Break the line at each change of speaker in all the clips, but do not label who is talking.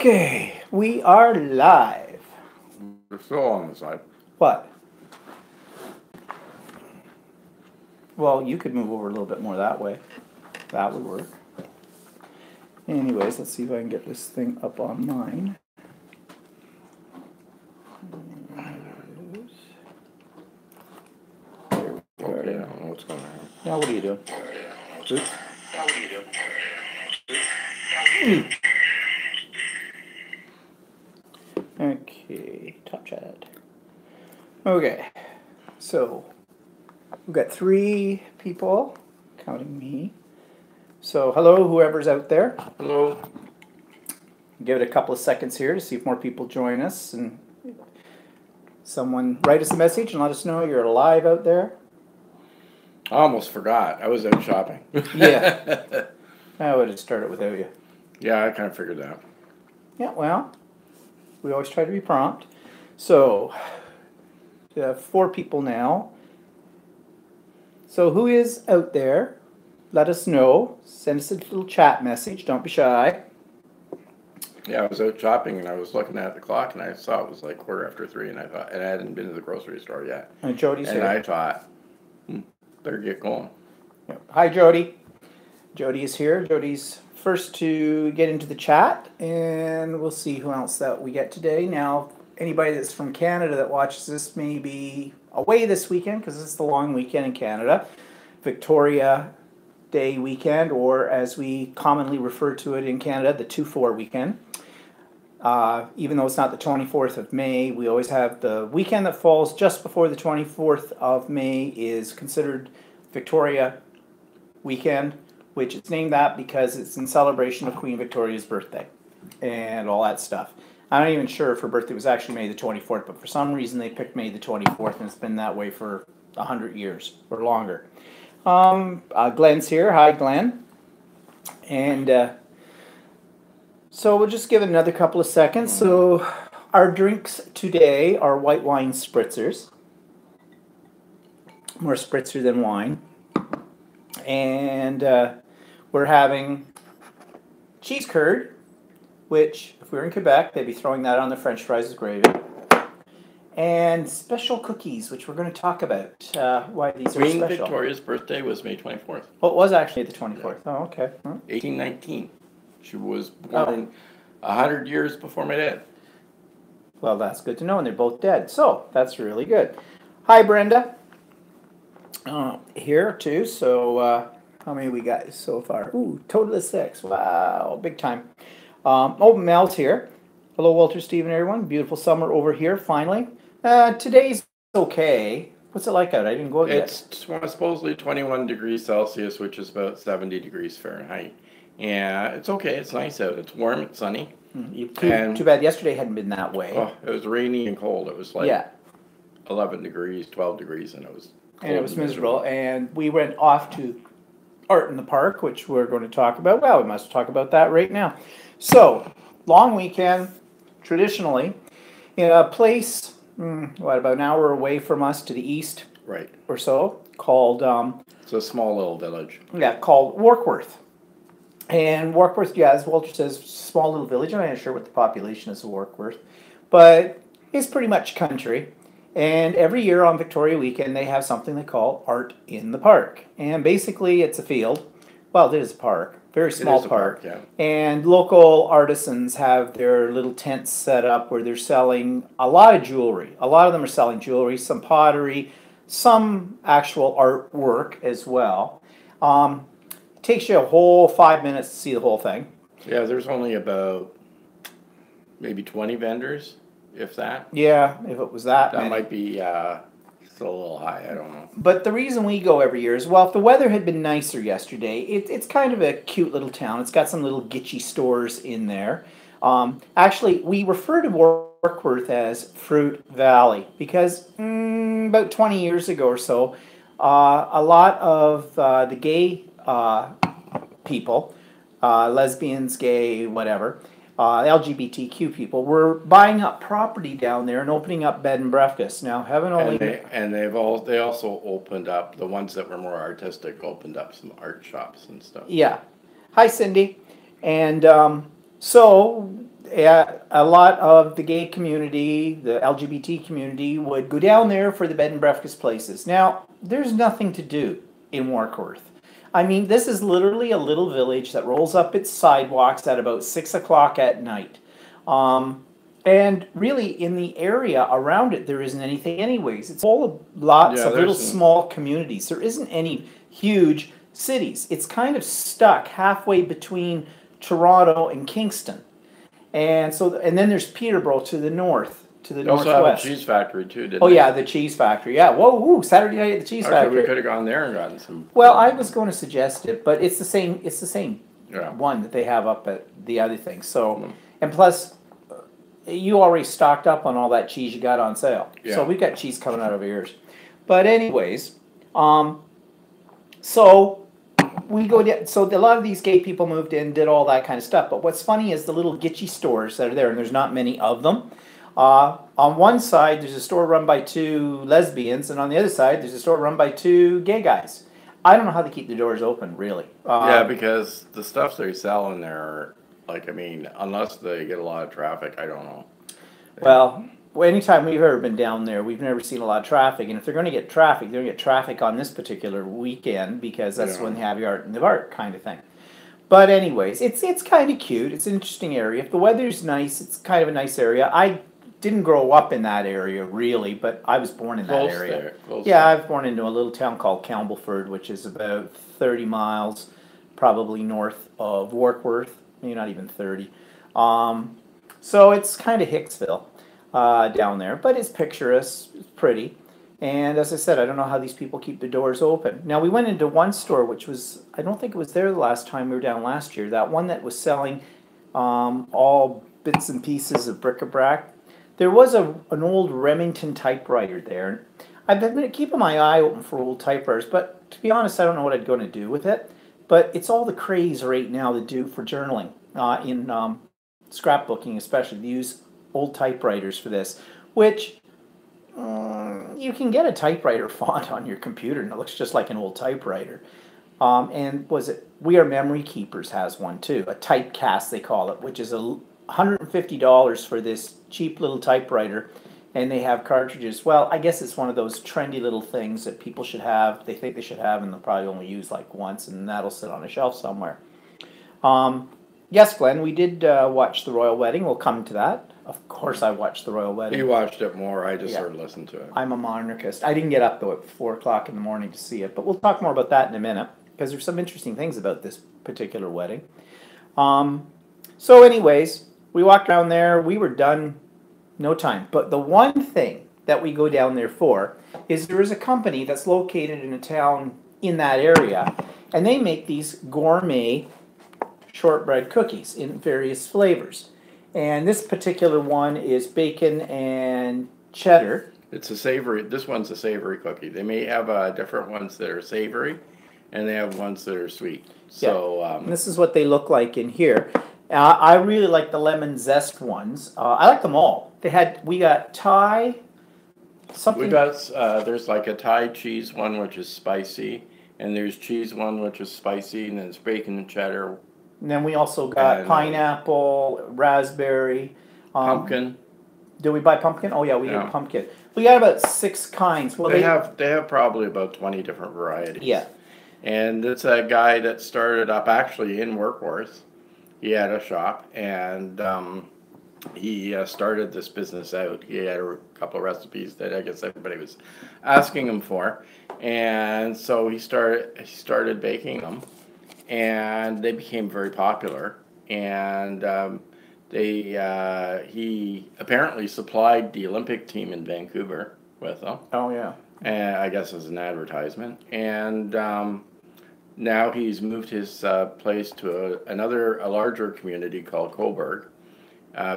Okay, we are live.
We're still on the side.
What? Well, you could move over a little bit more that way. That would work. Anyways, let's see if I can get this thing up on mine.
Okay, I don't know what's going on.
Now, what are you doing? Oops. Okay, top chat. Okay, so we've got 3 people, counting me. So, hello, whoever's out there.
Hello.
Give it a couple of seconds here to see if more people join us, and someone write us a message and let us know you're alive out there.
I almost forgot. I was out shopping.
Yeah. I would have started without you.
Yeah, I kind of figured that.
Yeah, well, we always try to be prompt. So, 4 people now. So, who is out there? Let us know. Send us a little chat message. Don't be shy.
Yeah, I was out shopping and I was looking at the clock and I saw it was like 3:15 and I thought, and I hadn't been to the grocery store yet.
And Jody's
And
here.
I thought, better get going.
Yep. Hi, Jody. Jody is here. Jody's first to get into the chat, and we'll see who else that we get today. Now, anybody that's from Canada that watches this may be away this weekend because it's the long weekend in Canada, Victoria Day weekend, or as we commonly refer to it in Canada, the 2-4 weekend. Even though it's not the 24th of May, we always have the weekend that falls just before the 24th of May is considered Victoria weekend, which it's named that because it's in celebration of Queen Victoria's birthday and all that stuff. I'm not even sure if her birthday was actually May the 24th, but for some reason they picked May the 24th, and it's been that way for 100 years or longer. Glenn's here. Hi, Glenn. And so we'll just give it another couple of seconds. So our drinks today are white wine spritzers. More spritzer than wine. And we're having cheese curd, which if we were in Quebec, they'd be throwing that on the French fries with gravy. And special cookies, which we're going to talk about why these are
Queen
special.
Victoria's birthday was May 24th.
Well, it was actually the 24th. Oh, okay.
1819. She was born 100 years before my dad.
Well, that's good to know, and they're both dead. So, that's really good. Hi, Brenda. Here, too. So, how many we got so far? Ooh, total of 6. Wow, big time. Mel's here. Hello, Walter, Stephen, everyone. Beautiful summer over here, finally. Today's okay. What's it like out? I didn't go out yet.
It's supposedly 21 degrees Celsius, which is about 70 degrees Fahrenheit. Yeah, it's okay. It's nice out. It's warm. It's sunny.
Too bad yesterday hadn't been that way.
Oh, it was rainy and cold. It was like 11 degrees, 12 degrees, and it was cold.
And it was miserable. And we went off to Art in the Park, which we're going to talk about. Well, we must talk about that right now. So, long weekend, traditionally, in a place, about an hour away from us to the east,
right,
or so, called
it's a small little village.
Yeah, called Warkworth. And Warkworth, as Walter says, small little village. I'm not sure what the population is of Warkworth, but it's pretty much country. And every year on Victoria Weekend, they have something they call Art in the Park. And basically, it's a field. Well, it is a park. Very small park.
Yeah.
And local artisans have their little tents set up where they're selling a lot of jewelry. A lot of them are selling jewelry, some pottery, some actual artwork as well. Takes you a whole 5 minutes to see the whole thing.
Yeah, there's only about maybe 20 vendors, if that.
Yeah, if it was that
That
many.
might be still a little high. I don't know.
But the reason we go every year is, well, if the weather had been nicer yesterday, it's kind of a cute little town. It's got some little gitchy stores in there. Actually, we refer to Warkworth as Fruit Valley because about 20 years ago or so, a lot of the gay people, lesbians, gay, whatever, LGBTQ people were buying up property down there and opening up bed and breakfast. Now, heaven only...
They also opened up, the ones that were more artistic, opened up some art shops and stuff.
Yeah. Hi, Cindy. And so yeah, a lot of the gay community, the LGBT community, would go down there for the bed and breakfast places. Now, there's nothing to do in Warkworth. I mean, this is literally a little village that rolls up its sidewalks at about 6 o'clock at night. Um, and really, in the area around it, there isn't anything, anyways. It's all of lots
Yeah,
of little
there's
small communities. There isn't any huge cities. It's kind of stuck halfway between Toronto and Kingston. And so, and then there's Peterborough to the north, to the
they also have a
northwest.
cheese factory too, didn't
Oh
they?
yeah, the cheese factory. Yeah, whoa, woo, Saturday night at the cheese
Okay, we
factory.
could have gone there and gotten some.
Well, I was going to suggest it, but it's the same. It's the same
Yeah.
one that they have up at the other thing. So, and plus, you already stocked up on all that cheese you got on sale.
Yeah.
So we've got cheese coming out of our ears. But anyways, so we go down. So a lot of these gay people moved in, did all that kind of stuff. But what's funny is the little gitchy stores that are there, and there's not many of them. On one side, there's a store run by two lesbians, and on the other side, there's a store run by two gay guys. I don't know how they keep the doors open, really.
Yeah, because the stuff they sell in there, like, I mean, unless they get a lot of traffic, I don't know.
Well, anytime we've ever been down there, we've never seen a lot of traffic. And if they're going to get traffic, they're going to get traffic on this particular weekend because that's
Yeah.
when they have the art and the art kind of thing. But anyways, it's kind of cute. It's an interesting area. If the weather's nice, it's kind of a nice area. I didn't grow up in that area really, but I was born in that
Close
area.
there. Close
Yeah, I
there.
was born into a little town called Campbellford, which is about 30 miles, probably north of Warkworth. Maybe not even 30. So it's kind of Hicksville down there, but it's picturesque, it's pretty. And as I said, I don't know how these people keep the doors open. Now, we went into one store, which was, I don't think it was there the last time we were down last year, that one that was selling all bits and pieces of bric-a-brac. There was an old Remington typewriter there. I've been keeping my eye open for old typewriters, but to be honest, I don't know what I'm going to do with it. But it's all the craze right now to do for journaling, in scrapbooking especially. They use old typewriters for this, which you can get a typewriter font on your computer and it looks just like an old typewriter. And was it We Are Memory Keepers has one too, a typecast they call it, which is $150 for this cheap little typewriter, and they have cartridges. Well, I guess it's one of those trendy little things that people should have. They think they should have, and they'll probably only use like once, and that'll sit on a shelf somewhere. Yes, Glenn, we did watch the royal wedding. We'll come to that. Of course, I watched the royal wedding.
You watched it more. I just
Yeah.
sort of listened to it.
I'm a monarchist. I didn't get up though at 4 o'clock in the morning to see it, but we'll talk more about that in a minute because there's some interesting things about this particular wedding. So, anyways, we walked around there. We were done, no time. But the one thing that we go down there for is there is a company that's located in a town in that area, and they make these gourmet shortbread cookies in various flavors. And this particular one is bacon and cheddar.
It's a savory. This one's a savory cookie. They may have different ones that are savory, and they have ones that are sweet. So
And this is what they look like in here. I really like the lemon zest ones. I like them all. We got Thai, something.
we got there's like a Thai cheese one which is spicy, and there's cheese one which is spicy, and then it's bacon and cheddar,
And then we also got
And,
pineapple, raspberry.
pumpkin.
Did we buy pumpkin? Oh yeah, we
Yeah.
did pumpkin. We got about 6 kinds. Well,
They have probably about 20 different varieties.
Yeah.
And it's a guy that started up actually in Workworth. He had a shop, and he started this business out. He had a couple of recipes that I guess everybody was asking him for, and so he started baking them, and they became very popular. And he apparently supplied the Olympic team in Vancouver with them.
Oh yeah.
And I guess as an advertisement. And now he's moved his place to a larger community called Coburg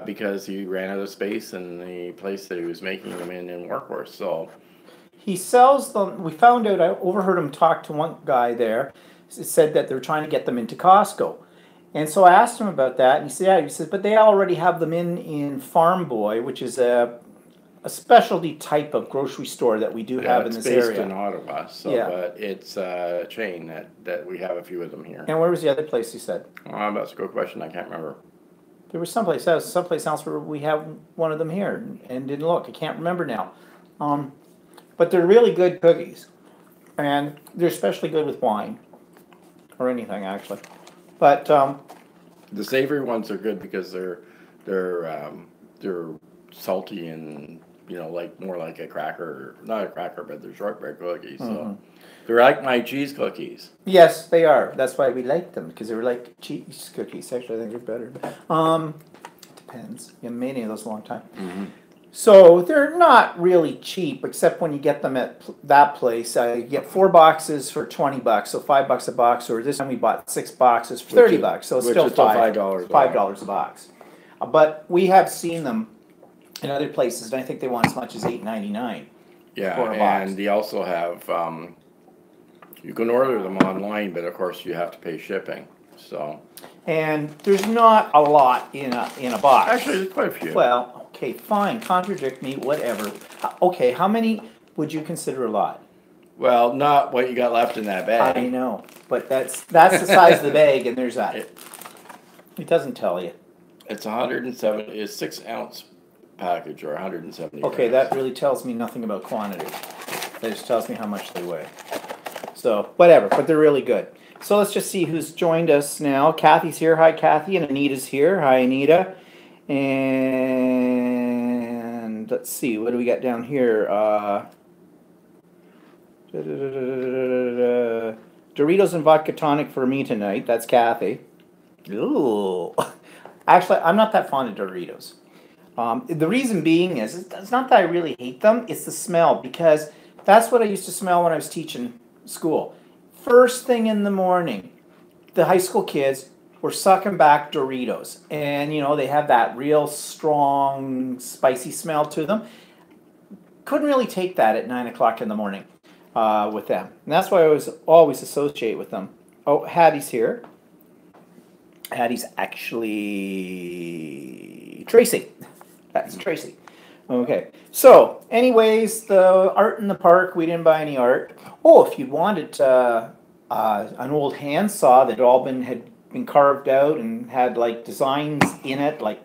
because he ran out of space in the place that he was making them in Warkworth. So
He sells them. We found out. I overheard him talk to one guy there. He said that they're trying to get them into Costco, and so I asked him about that. And he said, "Yeah." He said, "But they already have them in Farm Boy, which is a specialty type of grocery store that we do have in
it's
this
based
area."
in Ottawa. So,
Yeah.
but it's a chain that we have a few of them here.
And where was the other place? He said.
That's a good question. I can't remember.
There was someplace else where we have one of them here and didn't look. I can't remember now. But they're really good cookies, and they're especially good with wine or anything actually. But
The savory ones are good because they're salty and like more like a cracker, not a cracker, but they're shortbread cookies. So they're like my cheese cookies.
yes, they are. That's why we like them because they're like cheese cookies. Actually, I think they're better. Depends. You haven't made any of those a long time. So they're not really cheap, except when you get them at that place. You get 4 boxes for $20, so $5 a box. Or this time we bought 6 boxes for $30, so it's still
$5.
$5 a box. But we have seen them in other places, and I think they want as much as $8.99.
Yeah,
for a box.
and they also have you can order them online, but of course you have to pay shipping. So
And there's not a lot in a box.
actually, there's quite a few.
Well, okay, fine, contradict me, whatever. Okay, how many would you consider a lot?
Well, not what you got left in that bag.
I know, but that's the size of the bag, and there's that. It doesn't tell you.
It's 170. It's 6-ounce package or 170.
Okay,
grams.
that really tells me nothing about quantity. That just tells me how much they weigh. So, whatever, but they're really good. So let's just see who's joined us now. Kathy's here. Hi, Kathy. And Anita's here. Hi, Anita. And let's see, what do we got down here? Doritos and vodka tonic for me tonight. That's Kathy. Ooh. Actually, I'm not that fond of Doritos. The reason being is, it's not that I really hate them, it's the smell, because that's what I used to smell when I was teaching school. First thing in the morning, the high school kids were sucking back Doritos. And, they have that real strong, spicy smell to them. Couldn't really take that at 9 o'clock in the morning with them. And that's why I always associate with them. Oh, Hattie's here. Hattie's actually Tracy. That's Tracy. Okay. So, anyways, the art in the park, we didn't buy any art. Oh, if you wanted an old handsaw that had been carved out and had like designs in it, like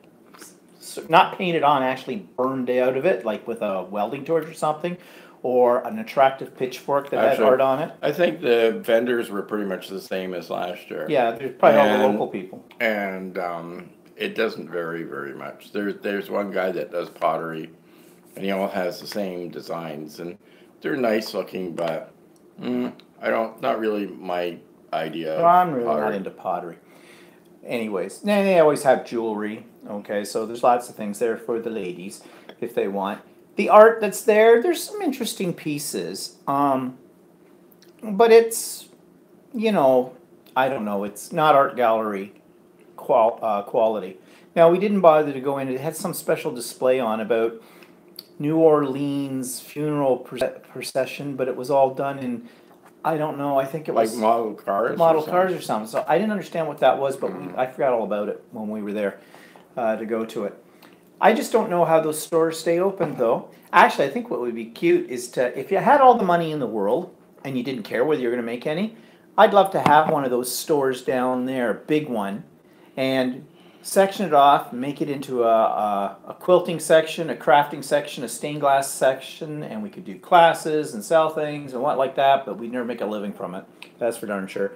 not painted on, actually burned out of it, like with a welding torch or something, or an attractive pitchfork that had art on it.
I think the vendors were pretty much the same as last year.
Yeah, there's probably all the local people.
And it doesn't vary very much. There's one guy that does pottery, and he all has the same designs, and they're nice looking, but not really my idea.
Well, I'm really not into pottery. Anyways, they always have jewelry. Okay, so there's lots of things there for the ladies if they want. The art that's there's some interesting pieces. But it's, I don't know, it's not art gallery quality. Now, we didn't bother to go in. It had some special display on about New Orleans funeral procession, but it was all done in, I don't know, I think it was
like model cars.
Model cars or something. So I didn't understand what that was, but I forgot all about it when we were there to go to it. I just don't know how those stores stay open, though. Actually, I think what would be cute is if you had all the money in the world and you didn't care whether you're going to make any, I'd love to have one of those stores down there, a big one, and section it off, make it into a quilting section, a crafting section, a stained glass section, and we could do classes and sell things and what like that, but we'd never make a living from it. That's for darn sure.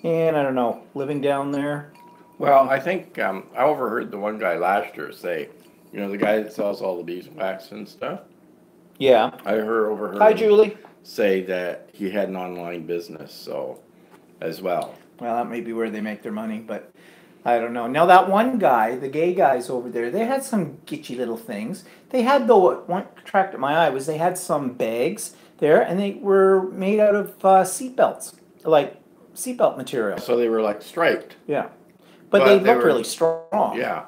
And I don't know, living down there.
Well, I think I overheard the one guy last year say, the guy that sells all the beeswax and stuff.
Yeah.
I overheard
Hi,
him
Julie.
say that he had an online business, so as well.
Well, that may be where they make their money, but I don't know. Now, that one guy, the gay guys over there, they had some gitchy little things. They had, though, what one attracted my eye was they had some bags there, and they were made out of seatbelts, like seatbelt material.
So they were like striped.
Yeah. But they looked really strong.
Yeah.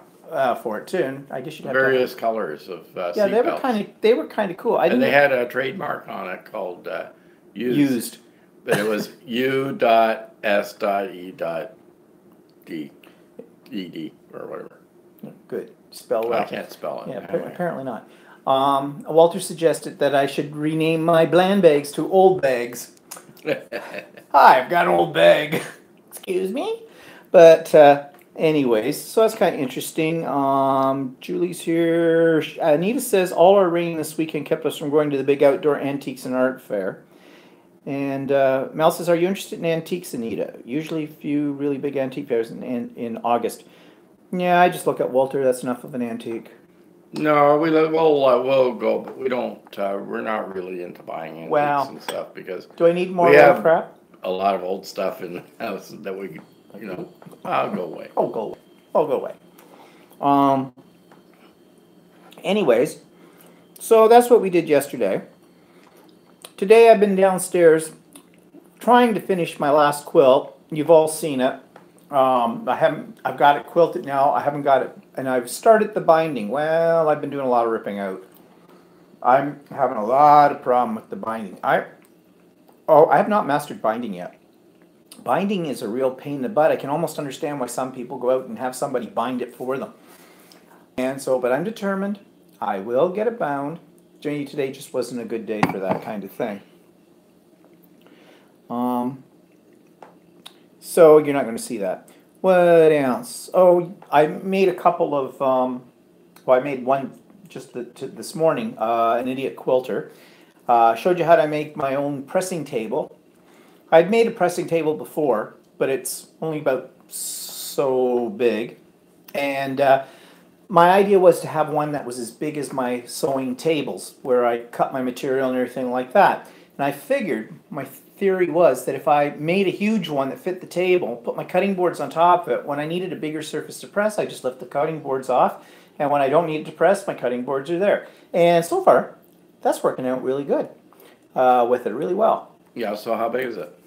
For it too, and I guess you'd have
various colors of
yeah,
seatbelts.
they were kind of cool.
And they had a trademark on it called used. But it was U.S.E.E.D or whatever.
Good. Spell well.
I can't spell it.
Yeah, apparently not. Walter suggested that I should rename my bland bags to old bags. Hi, I've got an old bag. Excuse me? But Anyways, so that's kind of interesting. Julie's here. Anita says all our rain this weekend kept us from going to the big outdoor antiques and art fair. And Mel says, "Are you interested in antiques, Anita? Usually, a few really big antique fairs in August." Yeah, I just look at Walter. That's enough of an antique.
No, we'll go, but we don't. We're not really into buying antiques
Wow.
and stuff because
Do I need more
we
old
have
crap?
a lot of old stuff in the house that we, I'll go away.
Oh, go away. Oh, go away. Um. Anyways, so that's what we did yesterday. Today I've been downstairs trying to finish my last quilt. You've all seen it. I haven't. I've got it quilted now. I haven't got it, and I've started the binding. Well, I've been doing a lot of ripping out. I'm having a lot of problem with the binding. I have not mastered binding yet. Binding is a real pain in the butt. I can almost understand why some people go out and have somebody bind it for them. And so, but I'm determined. I will get it bound. Today just wasn't a good day for that kind of thing. So you're not going to see that. What else? Oh, I made a couple of. Well, I made one just this morning. An idiot quilter. Showed you how to make my own pressing table. I'd made a pressing table before, but it's only about so big, and my idea was to have one that was as big as my sewing tables, where I cut my material and everything like that. And I figured, my theory was that if I made a huge one that fit the table, put my cutting boards on top of it, when I needed a bigger surface to press, I just lift the cutting boards off, and when I don't need it to press, my cutting boards are there. And so far, that's working out really good with it, really well.
Yeah. So how big is it?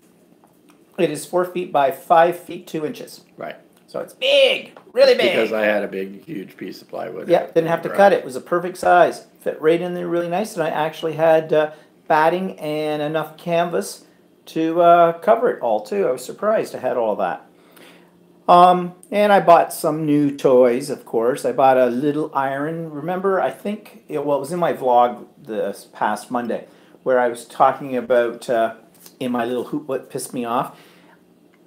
It is 4 feet by 5 feet 2 inches.
Right.
So it's big, really big.
Because I had a big, huge piece of plywood.
Yeah, didn't have to cut it. It was a perfect size. Fit right in there really nice. And I actually had batting and enough canvas to cover it all too. I was surprised I had all that. And I bought some new toys, of course. I bought a little iron. Remember, I think, it was in my vlog this past Monday where I was talking about, in my little hoop, what pissed me off.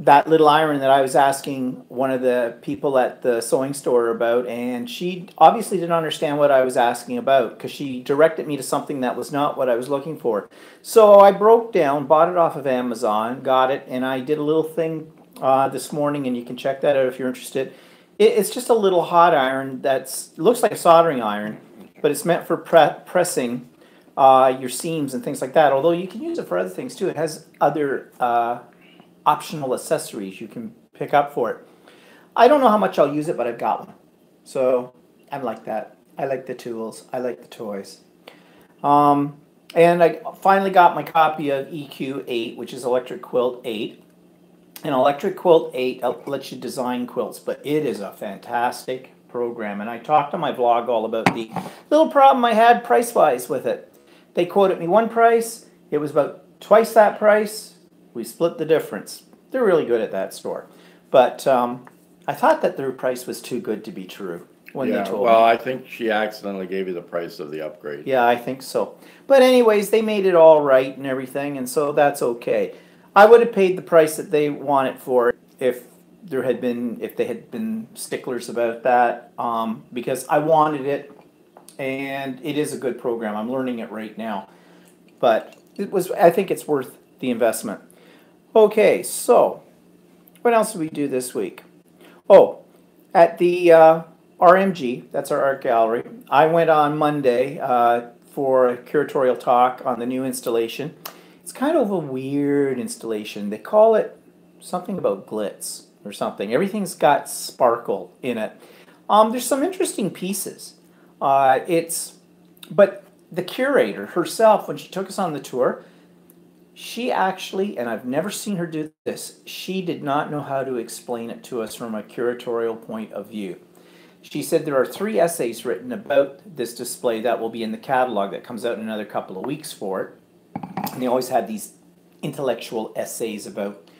That little iron that I was asking one of the people at the sewing store about, and she obviously didn't understand what I was asking about because she directed me to something that was not what I was looking for. So I broke down, bought it off of Amazon, got it, and I did a little thing this morning, and you can check that out if you're interested. It's just a little hot iron that looks like a soldering iron, but it's meant for pressing your seams and things like that, although you can use it for other things too. It has other optional accessories you can pick up for it. I don't know how much I'll use it, but I've got one. So I like that. I like the tools. I like the toys. And I finally got my copy of EQ8, which is Electric Quilt 8. And Electric Quilt 8 lets you design quilts, but it is a fantastic program. And I talked on my blog all about the little problem I had price-wise with it. They quoted me one price. It was about twice that price. We split the difference. They're really good at that store. But I thought that their price was too good to be true when they told me.
Well, I think she accidentally gave you the price of the upgrade.
Yeah, I think so. But anyways, they made it all right and everything, and so that's okay. I would have paid the price that they want it for if they had been sticklers about that, because I wanted it, and it is a good program. I'm learning it right now. But I think it's worth the investment. Okay, so what else did we do this week? Oh, at the RMG, that's our art gallery, I went on Monday for a curatorial talk on the new installation. It's kind of a weird installation. They call it something about glitz or something. Everything's got sparkle in it. There's some interesting pieces. But the curator herself, when she took us on the tour, she actually, and I've never seen her do this, she did not know how to explain it to us from a curatorial point of view. She said there are 3 essays written about this display that will be in the catalog that comes out in another couple of weeks for it. And they always had these intellectual essays about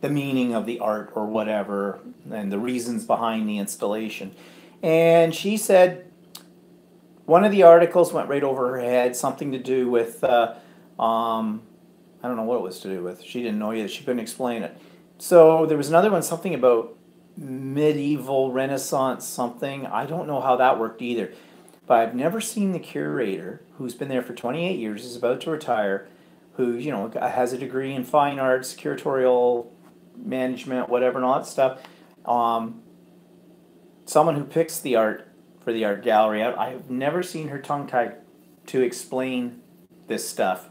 the meaning of the art or whatever and the reasons behind the installation. And she said one of the articles went right over her head, something to do with I don't know what it was to do with. She didn't know yet. She couldn't explain it. So there was another one, something about medieval Renaissance something. I don't know how that worked either. But I've never seen the curator, who's been there for 28 years, is about to retire, who, has a degree in fine arts, curatorial management, whatever, and all that stuff. Someone who picks the art for the art gallery out. I've never seen her tongue tied to explain this stuff.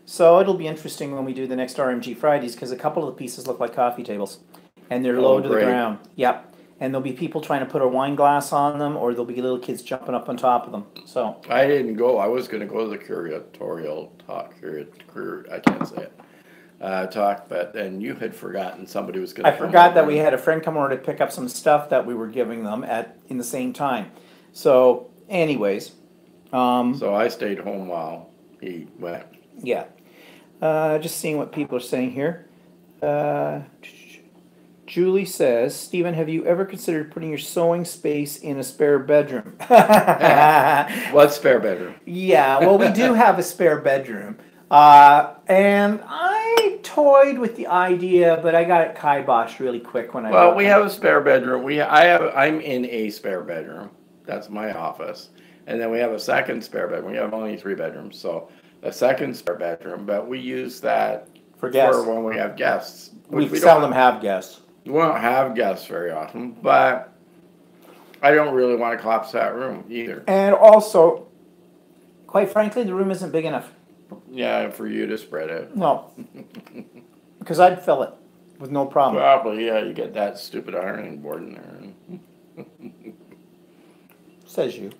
So it'll be interesting when we do the next RMG Fridays, because a couple of the pieces look like coffee tables. And they're low to the ground. Yep. And there'll be people trying to put a wine glass on them, or there'll be little kids jumping up on top of them. So
I didn't go. I was going to go to the curatorial talk. I can't say it. Talk, but then you had forgotten somebody was going to.
I forgot that we had a friend come over to pick up some stuff that we were giving them in the same time. So, anyways,
so I stayed home while he went.
Yeah. Just seeing what people are saying here. Julie says, Stephen, have you ever considered putting your sewing space in a spare bedroom?
What spare bedroom?
Yeah, well, we do have a spare bedroom. And I toyed with the idea, but I got it kiboshed really quick when I
Well, we have a spare bedroom. I'm in a spare bedroom. That's my office. And then we have a second spare bedroom. We have only 3 bedrooms, so a second spare bedroom, but we use that
for guests.
For when we have guests.
We seldom have guests.
We don't have guests very often, but I don't really want to collapse that room either.
And also, quite frankly, the room isn't big enough.
Yeah, for you to spread it.
No. Because I'd fill it with no problem.
Probably, yeah. You get that stupid ironing board in there.
Says you.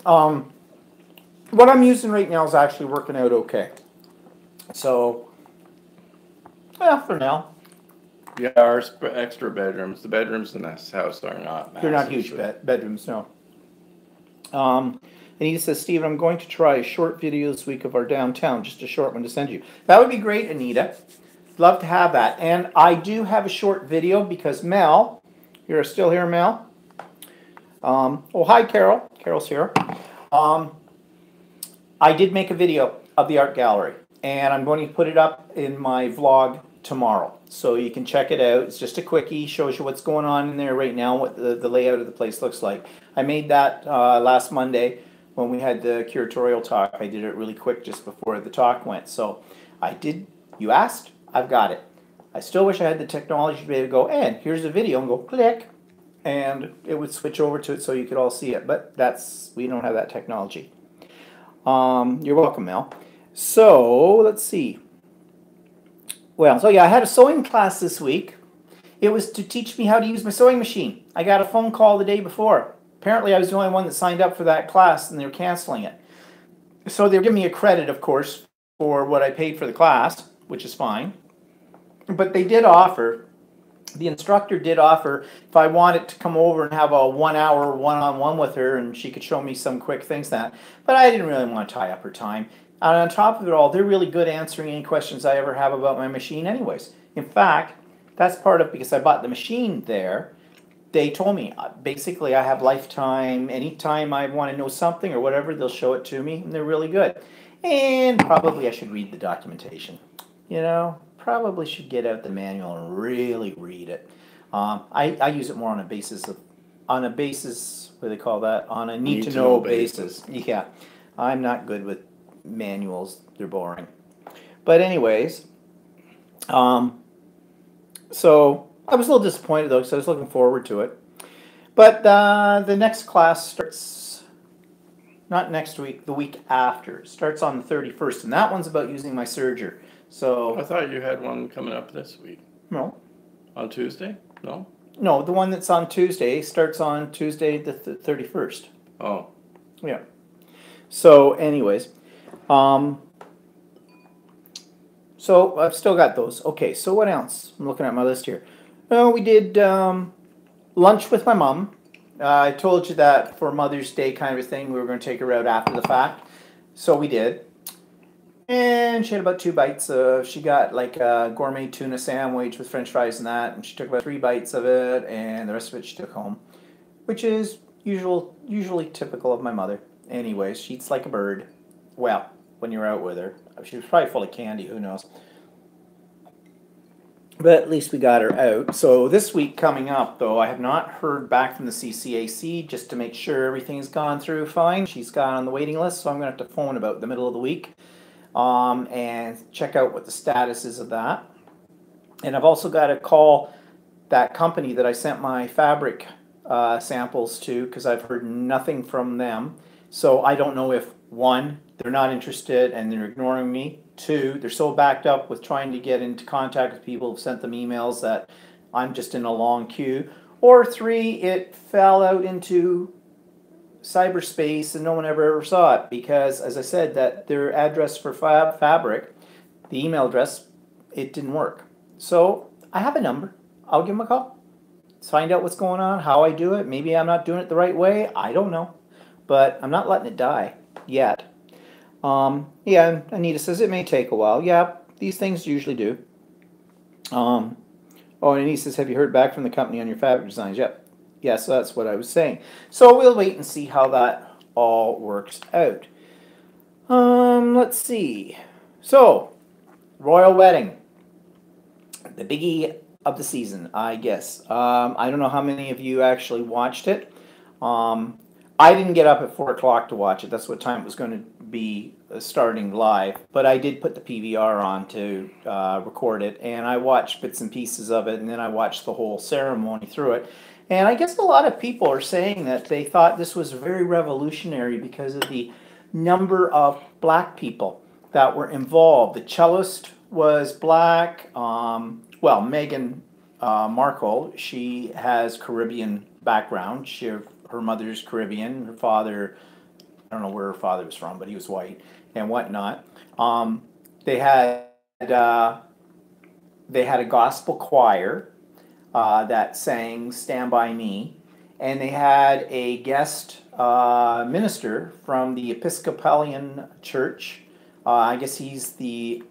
What I'm using right now is actually working out okay. So, yeah, for now.
Yeah, our extra bedrooms, the bedrooms in this house are not massive.
They're not huge bedrooms, no. Anita says, Steve, I'm going to try a short video this week of our downtown, just a short one to send you. That would be great, Anita. Love to have that. And I do have a short video because Mel, you're still here, Mel? Oh, hi, Carol. Carol's here. I did make a video of the art gallery, and I'm going to put it up in my vlog tomorrow. So you can check it out. It's just a quickie, shows you what's going on in there right now, what the layout of the place looks like. I made that last Monday when we had the curatorial talk. I did it really quick just before the talk went. So I did, you asked, I've got it. I still wish I had the technology to be able to go, and here's the video, and go click, and it would switch over to it so you could all see it. But we don't have that technology. You're welcome, Mel. So let's see. Well, so yeah, I had a sewing class this week. It was to teach me how to use my sewing machine. I got a phone call the day before. Apparently I was the only one that signed up for that class, and they were canceling it. So they were giving me a credit, of course, for what I paid for the class, which is fine. But they did offer, the instructor did offer, if I wanted to come over and have a 1 hour one-on-one with her, and she could show me some quick things that. But I didn't really want to tie up her time. And on top of it all, they're really good answering any questions I ever have about my machine anyways. In fact, that's part of, because I bought the machine there, they told me, basically I have lifetime, anytime I want to know something or whatever, they'll show it to me, and they're really good. And probably I should read the documentation. You know, probably should get out the manual and really read it. I use it more on a basis, what do they call that? On a need-to-know basis. Yeah, I'm not good with manuals, they're boring. But anyways, so I was a little disappointed though, because I was looking forward to it. But the next class starts not next week, the week after. It starts on the 31st, and that one's about using my serger. So
I thought you had one coming up this week.
No.
On Tuesday? No?
No, the one that's on Tuesday starts on Tuesday the 31st.
Oh.
Yeah. So anyways, so I've still got those. Okay, so what else? I'm looking at my list here. Well, we did lunch with my mom. I told you that for Mother's Day kind of a thing, we were going to take her out after the fact. So we did. And she had about 2 bites. She got like a gourmet tuna sandwich with french fries and that. And she took about 3 bites of it, and the rest of it she took home. Which is usually typical of my mother. Anyways, she eats like a bird. Well, when you're out with her. She was probably full of candy, who knows. But at least we got her out. So this week coming up, though, I have not heard back from the CCAC just to make sure everything's gone through fine. She's got on the waiting list, so I'm going to have to phone about the middle of the week and check out what the status is of that. And I've also got to call that company that I sent my fabric samples to because I've heard nothing from them. So I don't know if, one, they're not interested and they're ignoring me. Two, they're so backed up with trying to get into contact with people who've sent them emails that I'm just in a long queue. Or three, it fell out into cyberspace and no one ever saw it because, as I said, that their address for fabric, the email address, it didn't work. So I have a number. I'll give them a call. Let's find out what's going on, how I do it. Maybe I'm not doing it the right way. I don't know. But I'm not letting it die yet. Yeah, Anita says it may take a while. Yeah, these things usually do. Oh, and Anita says, have you heard back from the company on your fabric designs? Yep. Yeah, so that's what I was saying. So we'll wait and see how that all works out. Let's see. So, royal wedding. The biggie of the season, I guess. I don't know how many of you actually watched it. I didn't get up at 4 o'clock to watch it. That's what time it was going to be starting live. But I did put the PVR on to record it, and I watched bits and pieces of it, and then I watched the whole ceremony through it. And I guess a lot of people are saying that they thought this was very revolutionary because of the number of black people that were involved. The cellist was black. Well, Meghan Markle, she has Caribbean background. Her mother's Caribbean. Her father, I don't know where her father was from, but he was white and whatnot. They had a gospel choir that sang "Stand by Me," and they had a guest minister from the Episcopalian Church. I guess he's the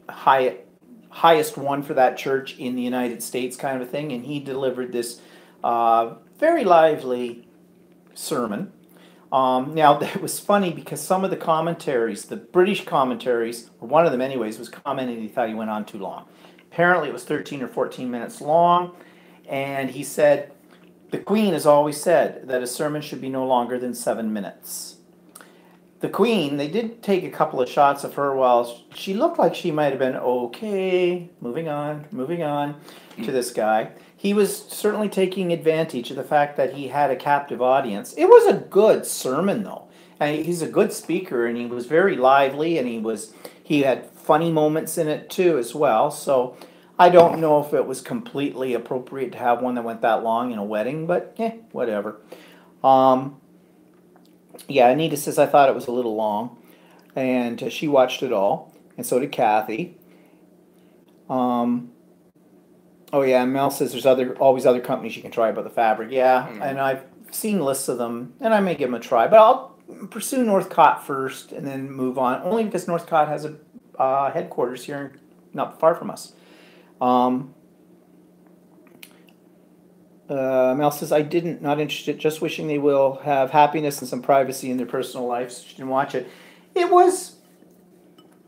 highest one for that church in the United States, kind of a thing, and he delivered this very lively sermon. Now, it was funny because some of the commentaries, the British commentaries, or one of them anyways, was commenting he thought he went on too long. Apparently it was 13 or 14 minutes long, and he said, the Queen has always said that a sermon should be no longer than 7 minutes. The Queen, they did take a couple of shots of her while she looked like she might have been okay, moving on to this guy. He was certainly taking advantage of the fact that he had a captive audience. It was a good sermon, though. And he's a good speaker, and he was very lively, and he had funny moments in it too as well. So I don't know if it was completely appropriate to have one that went that long in a wedding, but whatever. Yeah, Anita says I thought it was a little long, and she watched it all, and so did Kathy. Oh yeah, and Mel says there's always other companies you can try about the fabric. Yeah, and I've seen lists of them, and I may give them a try, but I'll pursue Northcott first and then move on, only because Northcott has a headquarters here not far from us. Mel says, not interested, just wishing they will have happiness and some privacy in their personal lives. She didn't watch it. It was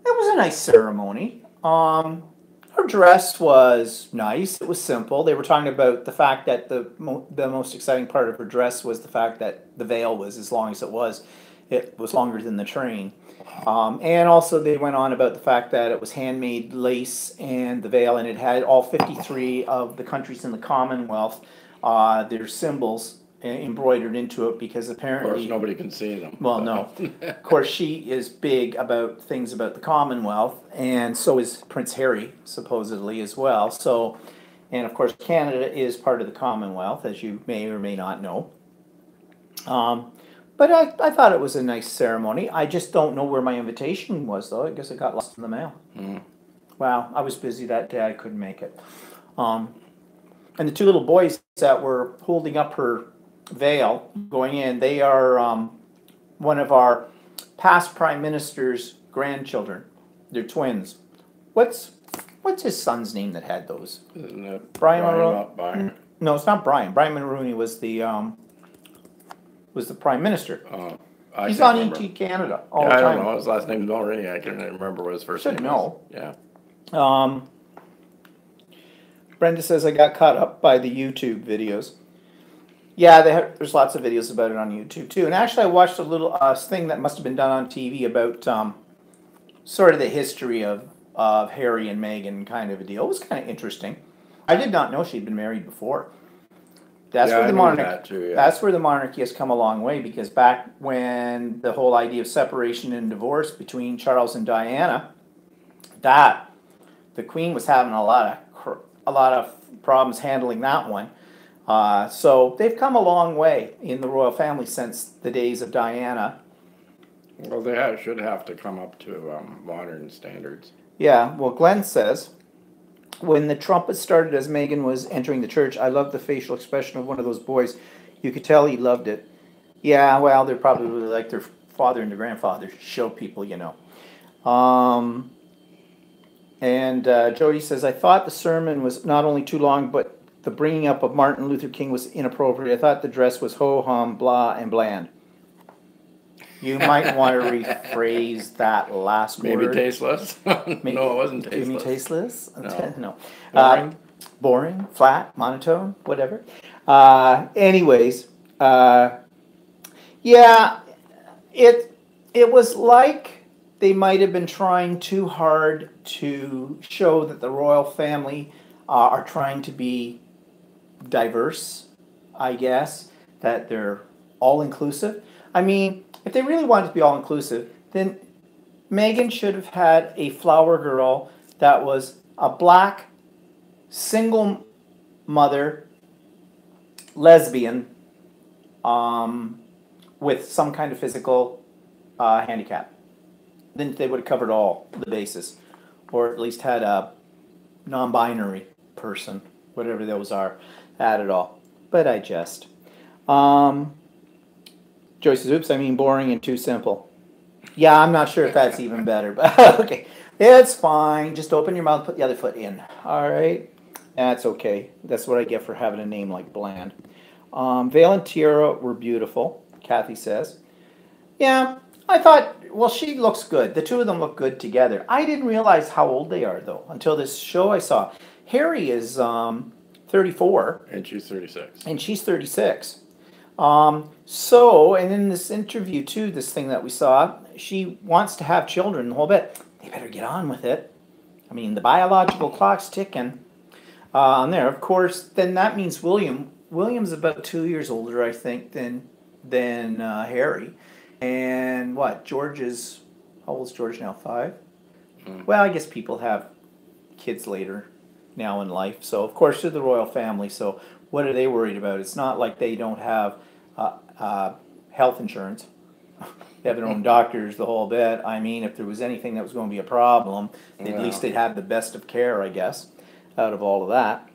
a nice ceremony. Her dress was nice. It was simple. They were talking about the fact that the most exciting part of her dress was the fact that the veil was as long as it was. It was longer than the train. And also they went on about the fact that it was handmade lace and the veil, and it had all 53 of the countries in the Commonwealth, their symbols embroidered into it, because apparently...
Of course, nobody can see them.
Well, no. Of course, she is big about things about the Commonwealth, and so is Prince Harry, supposedly, as well. So, and of course, Canada is part of the Commonwealth, as you may or may not know. But I thought it was a nice ceremony. I just don't know where my invitation was, though. I guess it got lost in the mail. Wow, I was busy that day. I couldn't make it. And the two little boys that were holding up her veil going in, they are one of our past prime minister's grandchildren. They're twins. What's his son's name that had those?
Isn't it
Brian Mulroney?
Brian?
No, it's not Brian. Brian Mulroney was the prime minister. He's on ET Canada all the time.
I don't know. His last name's Mulroney. I can't remember what his first name is.
Should know.
Yeah.
Brenda says I got caught up by the YouTube videos. Yeah, there's lots of videos about it on YouTube too. And actually, I watched a little thing that must have been done on TV about sort of the history of Harry and Meghan, kind of a deal. It was kind of interesting. I did not know she'd been married before. That's where the monarchy. Yeah. That's where the monarchy has come a long way, because back when the whole idea of separation and divorce between Charles and Diana, that the Queen was having a lot of problems handling that one. So they've come a long way in the royal family since the days of Diana.
Well, they should have to come up to modern standards.
Yeah. Well, Glenn says, when the trumpet started as Meghan was entering the church, I loved the facial expression of one of those boys. You could tell he loved it. Yeah, well, they're probably like their father and their grandfather, show people, you know. And Jody says, I thought the sermon was not only too long, but the bringing up of Martin Luther King was inappropriate. I thought the dress was ho-hum, blah, and bland. You might want to rephrase that last word.
Maybe tasteless? No, it wasn't tasteless.
You mean tasteless?
No.
No. Boring, flat, monotone, whatever. Anyways, yeah, it was like they might have been trying too hard to show that the royal family are trying to be diverse, I guess, that they're all-inclusive. I mean, if they really wanted to be all-inclusive, then Meghan should have had a flower girl that was a black, single mother, lesbian, with some kind of physical handicap. Then they would have covered all the bases, or at least had a non-binary person, whatever those are, added all. But I jest. Joyce says, oops, I mean boring and too simple. Yeah, I'm not sure if that's even better, but okay. It's fine. Just open your mouth, put the other foot in. All right? That's okay. That's what I get for having a name like Bland. Vale and Tiara were beautiful, Kathy says. Yeah, I thought, well, she looks good. The two of them look good together. I didn't realize how old they are, though, until this show I saw. Harry is 34.
And she's 36.
And she's 36. And in this interview too, this thing that we saw, she wants to have children the whole bit. They better get on with it. I mean, the biological clock's ticking on there. Of course, then that means William's about 2 years older, I think, than Harry. And what, George is, how old is George now, 5? Well, I guess people have kids later now in life. So, of course, they're the royal family. So what are they worried about? It's not like they don't have health insurance. They have their own doctors, the whole bit. I mean, if there was anything that was going to be a problem, at least they'd have the best of care, I guess, out of all of that.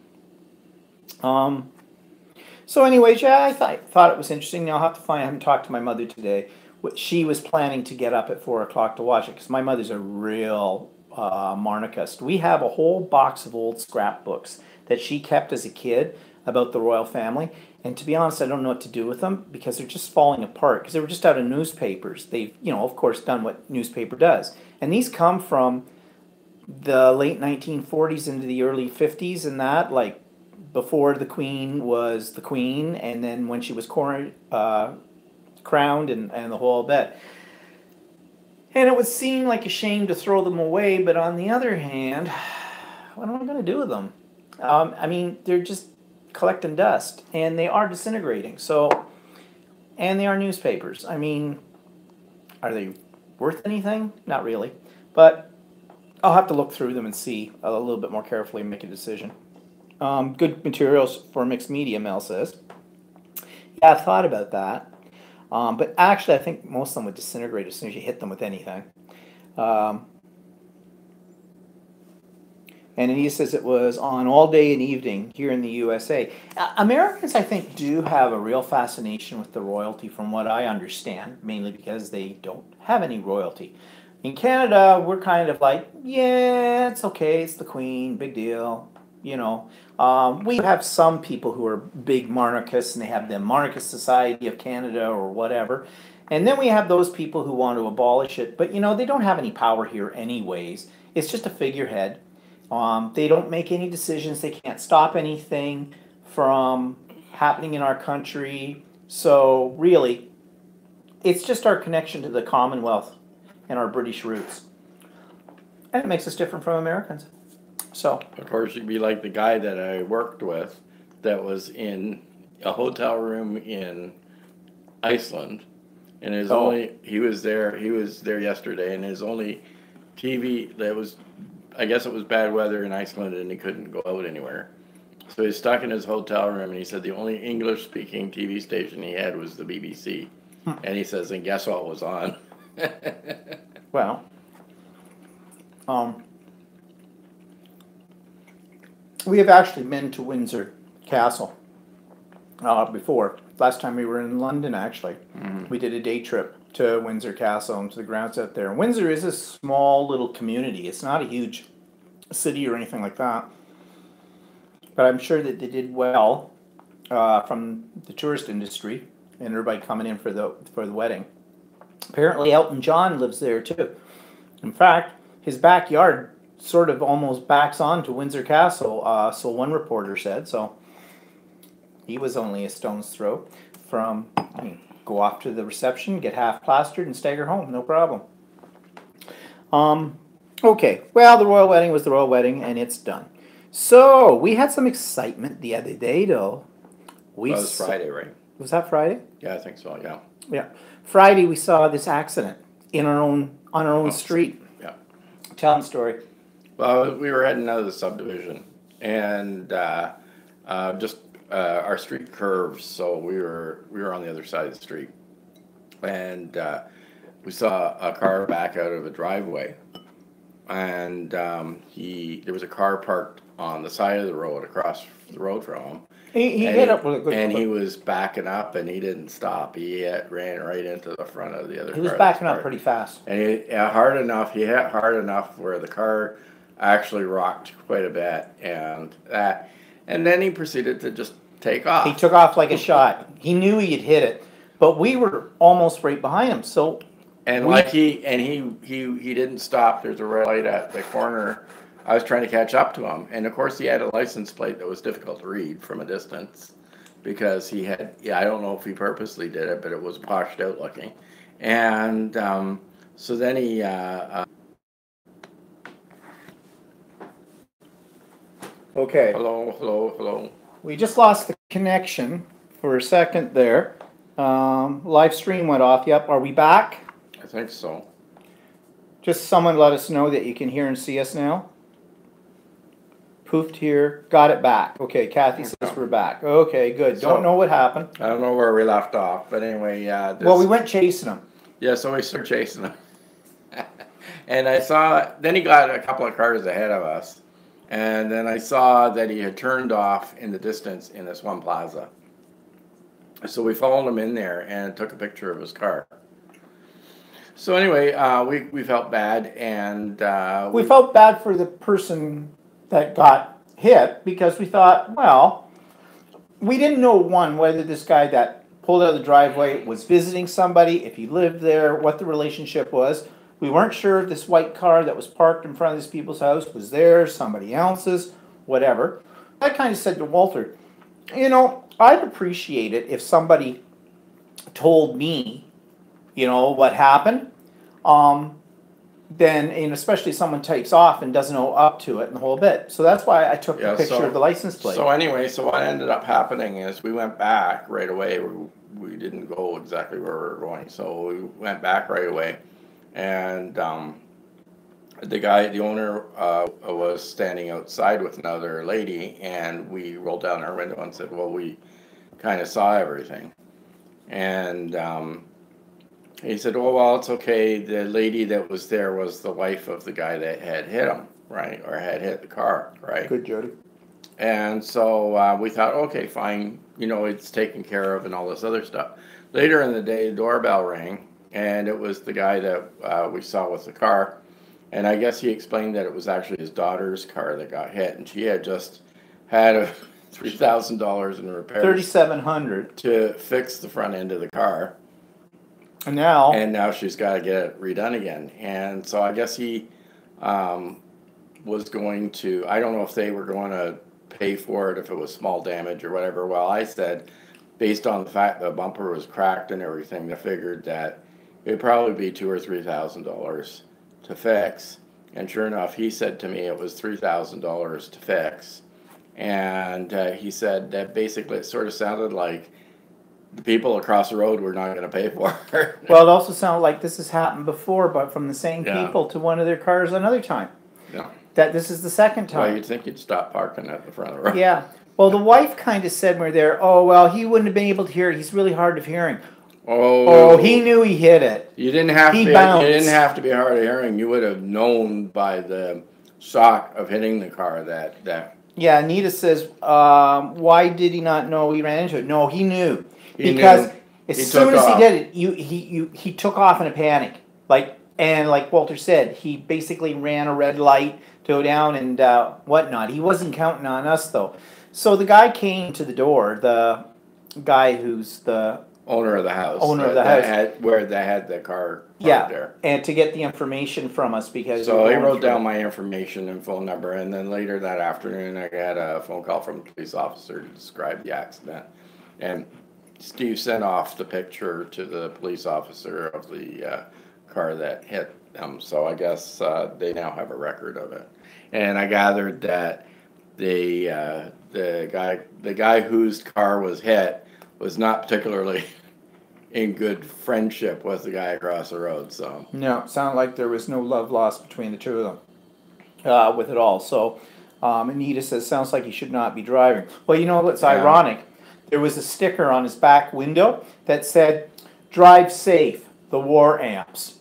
So anyways, yeah, I thought it was interesting. Now I'll have to find, I haven't talked to my mother today. She was planning to get up at 4 o'clock to watch it, because my mother's a real monarchist. We have a whole box of old scrapbooks that she kept as a kid about the royal family. And to be honest, I don't know what to do with them, because they're just falling apart, because they were just out of newspapers. They've, of course, done what newspaper does. And these come from the late 1940s into the early 50s and that, like before the Queen was the Queen, and then when she was crowned and the whole bit. And it would seem like a shame to throw them away, but on the other hand, what am I going to do with them? I mean, they're just collecting dust, and they are disintegrating. So, and they are newspapers. I mean, are they worth anything? Not really. But I'll have to look through them and see a little bit more carefully and make a decision. Good materials for mixed media, Mel says. Yeah, I've thought about that. But actually, I think most of them would disintegrate as soon as you hit them with anything. And Anita says it was on all day and evening here in the USA. Americans, I think, do have a real fascination with the royalty, from what I understand, mainly because they don't have any royalty. In Canada, we're kind of like, yeah, it's okay, it's the Queen, big deal, We have some people who are big monarchists, and they have the Monarchist Society of Canada or whatever. And then we have those people who want to abolish it, but, they don't have any power here anyways. It's just a figurehead. They don't make any decisions. They can't stop anything from happening in our country. So really, it's just our connection to the Commonwealth and our British roots. And it makes us different from Americans. So,
Of course, you'd be like the guy that I worked with that was in a hotel room in Iceland, and he was there yesterday, and his only TV that was, I guess it was bad weather in Iceland and he couldn't go out anywhere. So he's stuck in his hotel room, and he said the only English speaking TV station he had was the BBC. And he says, and guess what was on?
well, we have actually been to Windsor Castle before. Last time we were in London, actually. We did a day trip to Windsor Castle and to the grounds out there. Windsor is a small little community. It's not a huge city or anything like that. But I'm sure that they did well from the tourist industry and everybody coming in for the wedding. Apparently Elton John lives there too. In fact, his backyard sort of almost backs onto Windsor Castle, so one reporter said. So he was only a stone's throw from, go off to the reception, get half plastered, and stagger home, no problem. Okay, well, the royal wedding was the royal wedding, and it's done. So, we had some excitement the other day, though.
Well, it was Friday, right?
Was that Friday?
Yeah, I think so, yeah.
Yeah. Friday, we saw this accident on our own street.
Yeah.
Tell them the story.
Well, we were heading out of the subdivision, and our street curves, so we were on the other side of the street, and we saw a car back out of a driveway, and there was a car parked on the side of the road across the road from him.
He hit up with a good
and he was backing up, and he didn't stop. He ran right into the front of the other car.
He was backing up pretty fast.
And he hit hard enough where the car actually rocked quite a bit, and then he proceeded to just take off.
He took off like a shot. He knew he had hit it, but we were almost right behind him. So,
he didn't stop. There's a red light at the corner. I was trying to catch up to him, and of course he had a license plate that was difficult to read from a distance because he had. I don't know if he purposely did it, but it was washed out looking, and so then he.
Okay.
Hello.
We just lost the connection for a second there. Live stream went off. Yep. Are we back?
I think so.
Just someone let us know that you can hear and see us now. Poofed here. Got it back. Okay. Kathy says we're back. Okay, good. Don't know what happened.
I don't know where we left off, but anyway, yeah.
Well, we went chasing him.
Yeah, so we started chasing him. And then he got a couple of cars ahead of us. And then I saw that he had turned off in the distance in this one plaza. So we followed him in there and took a picture of his car. So anyway, we felt bad, and
we felt bad for the person that got hit because we thought, well, we didn't know, whether this guy that pulled out of the driveway was visiting somebody, if he lived there, what the relationship was. We weren't sure if this white car that was parked in front of this people's house was theirs, somebody else's, whatever. I kind of said to Walter, I'd appreciate it if somebody told me, what happened. Then, and especially if someone takes off and doesn't know up to it and the whole bit. So that's why I took the picture of the license plate.
So anyway, what ended up happening is we went back right away. We didn't go exactly where we were going, so we went back right away. And the owner was standing outside with another lady, and we rolled down our window and said, well, we kind of saw everything. And he said, oh, well, it's okay. The lady that was there was the wife of the guy that had hit him, right? Or had hit the car, right?
Good, Jody.
And so we thought, okay, fine. It's taken care of and all this other stuff. Later in the day, the doorbell rang. And it was the guy that we saw with the car. And I guess he explained that it was actually his daughter's car that got hit. And she had just had $3,000 in repairs.
$3,700.
To fix the front end of the car.
And now
she's got to get it redone again. And so I guess he was going to, I don't know if they were going to pay for it if it was small damage or whatever. Well, I said, based on the fact the bumper was cracked and everything, I figured that it'd probably be $2,000 or $3,000 to fix. And sure enough, he said to me it was $3,000 to fix. And he said that basically it sort of sounded like the people across the road were not going to pay for it.
Well, it also sounded like this has happened before, but from the same
Yeah.
people to one of their cars another time.
Yeah.
That this is the second
Well,
time.
you'd think you'd stop parking at the front of the road.
Yeah. Well, the wife kind of said when we were there, oh, well, he wouldn't have been able to hear it. He's really hard of hearing. Oh, he knew he hit it.
You didn't have
He
to.
bounced.
You didn't have to be hard of hearing. You would have known by the shock of hitting the car that
Yeah, Anita says, why did he not know he ran into it? No, he knew.
He
Because
knew.
as
He
soon
took
as
off.
he did it, he took off in a panic. And like Walter said, he basically ran a red light to go down and whatnot. He wasn't counting on us, though. So the guy came to the door, the guy who's the
owner of the house.
Owner of the
that
house.
where they had the car parked
yeah,
there.
and to get the information from us because
So
we
he
were going
wrote
through
down
it.
my information and phone number, and then later that afternoon, I got a phone call from a police officer to describe the accident. And Steve sent off the picture to the police officer of the car that hit them. So I guess they now have a record of it. And I gathered that the guy whose car was hit was not particularly in good friendship with the guy across the road. So
No, it sounded like there was no love lost between the two of them with it all. So Anita says, sounds like he should not be driving. Well, you know what's
Yeah.
ironic? There was a sticker on his back window that said, drive safe, the war amps.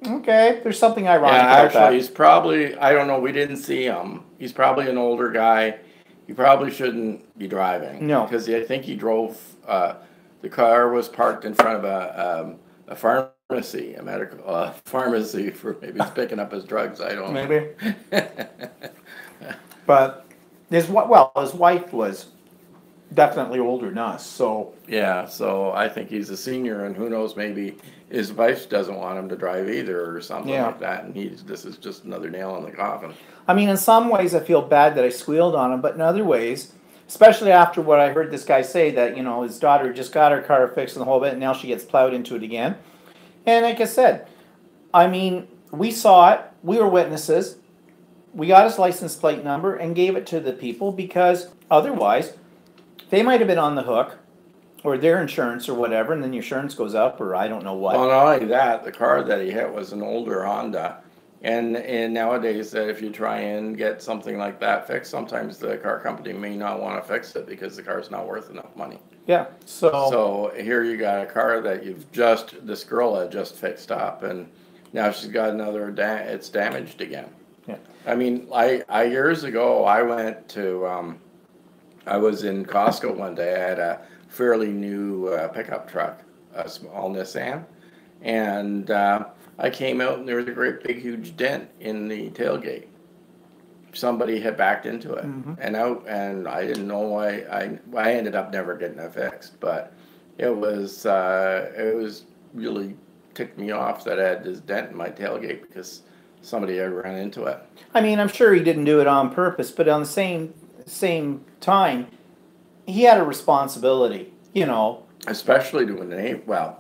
Okay, there's something ironic
yeah,
about
actually,
that.
he's probably, I don't know, we didn't see him. He's probably an older guy. He probably shouldn't be driving.
No.
Because I think he drove, the car was parked in front of a pharmacy, a medical pharmacy for maybe he's picking up his drugs. I don't know.
Maybe. But his wife was definitely older than us, so
Yeah, so I think he's a senior, and who knows, maybe his wife doesn't want him to drive either or something
Yeah.
like that, and this is just another nail in the coffin.
I mean, in some ways, I feel bad that I squealed on him, but in other ways, especially after what I heard this guy say that, you know, his daughter just got her car fixed and the whole bit, and now she gets plowed into it again. And like I said, I mean, we saw it, we were witnesses, we got his license plate number and gave it to the people because otherwise, they might have been on the hook or their insurance or whatever, and then your insurance goes up or I don't know what.
Well, not only that, the car that he hit was an older Honda. And nowadays, if you try and get something like that fixed, sometimes the car company may not want to fix it because the car's not worth enough money.
Yeah, so
So here you got a car that this girl had just fixed up, and now she's got it's damaged again.
yeah.
I mean, I years ago, I went to, I was in Costco one day. I had a fairly new pickup truck, a small Nissan, and I came out and there was a great big huge dent in the tailgate. Somebody had backed into it, and I didn't know why. I ended up never getting it fixed, but it was really ticked me off that I had this dent in my tailgate because somebody had run into it.
I mean, I'm sure he didn't do it on purpose, but on the same time, he had a responsibility, you know.
Especially to a neighbor,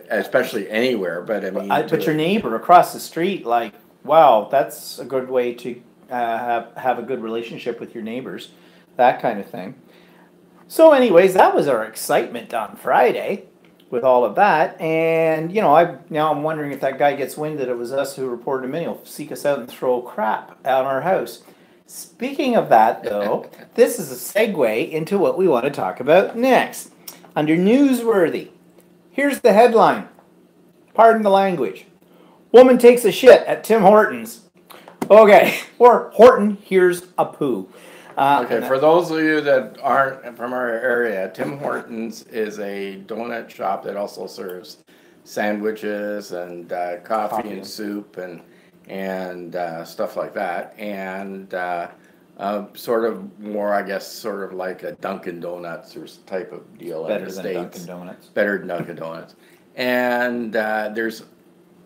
especially anywhere, but I mean.
But your neighbor across the street, like, wow, that's a good way to have a good relationship with your neighbors, that kind of thing. So anyways, that was our excitement on Friday with all of that. And, you know, I'm wondering if that guy gets wind that it was us who reported him in, he'll seek us out and throw crap on our house. Speaking of that, though, this is a segue into what we want to talk about next. Under Newsworthy, here's the headline. Pardon the language. Woman takes a shit at Tim Hortons. Okay, or Horton hears a poo.
Okay, for those of you that aren't from our area, Tim Hortons is a donut shop that also serves sandwiches and coffee and soup and stuff like that, and sort of more, I guess, sort of like a Dunkin' Donuts or type of deal in
Better
the
than
States.
Dunkin' Donuts.
Better than Dunkin' Donuts. And there's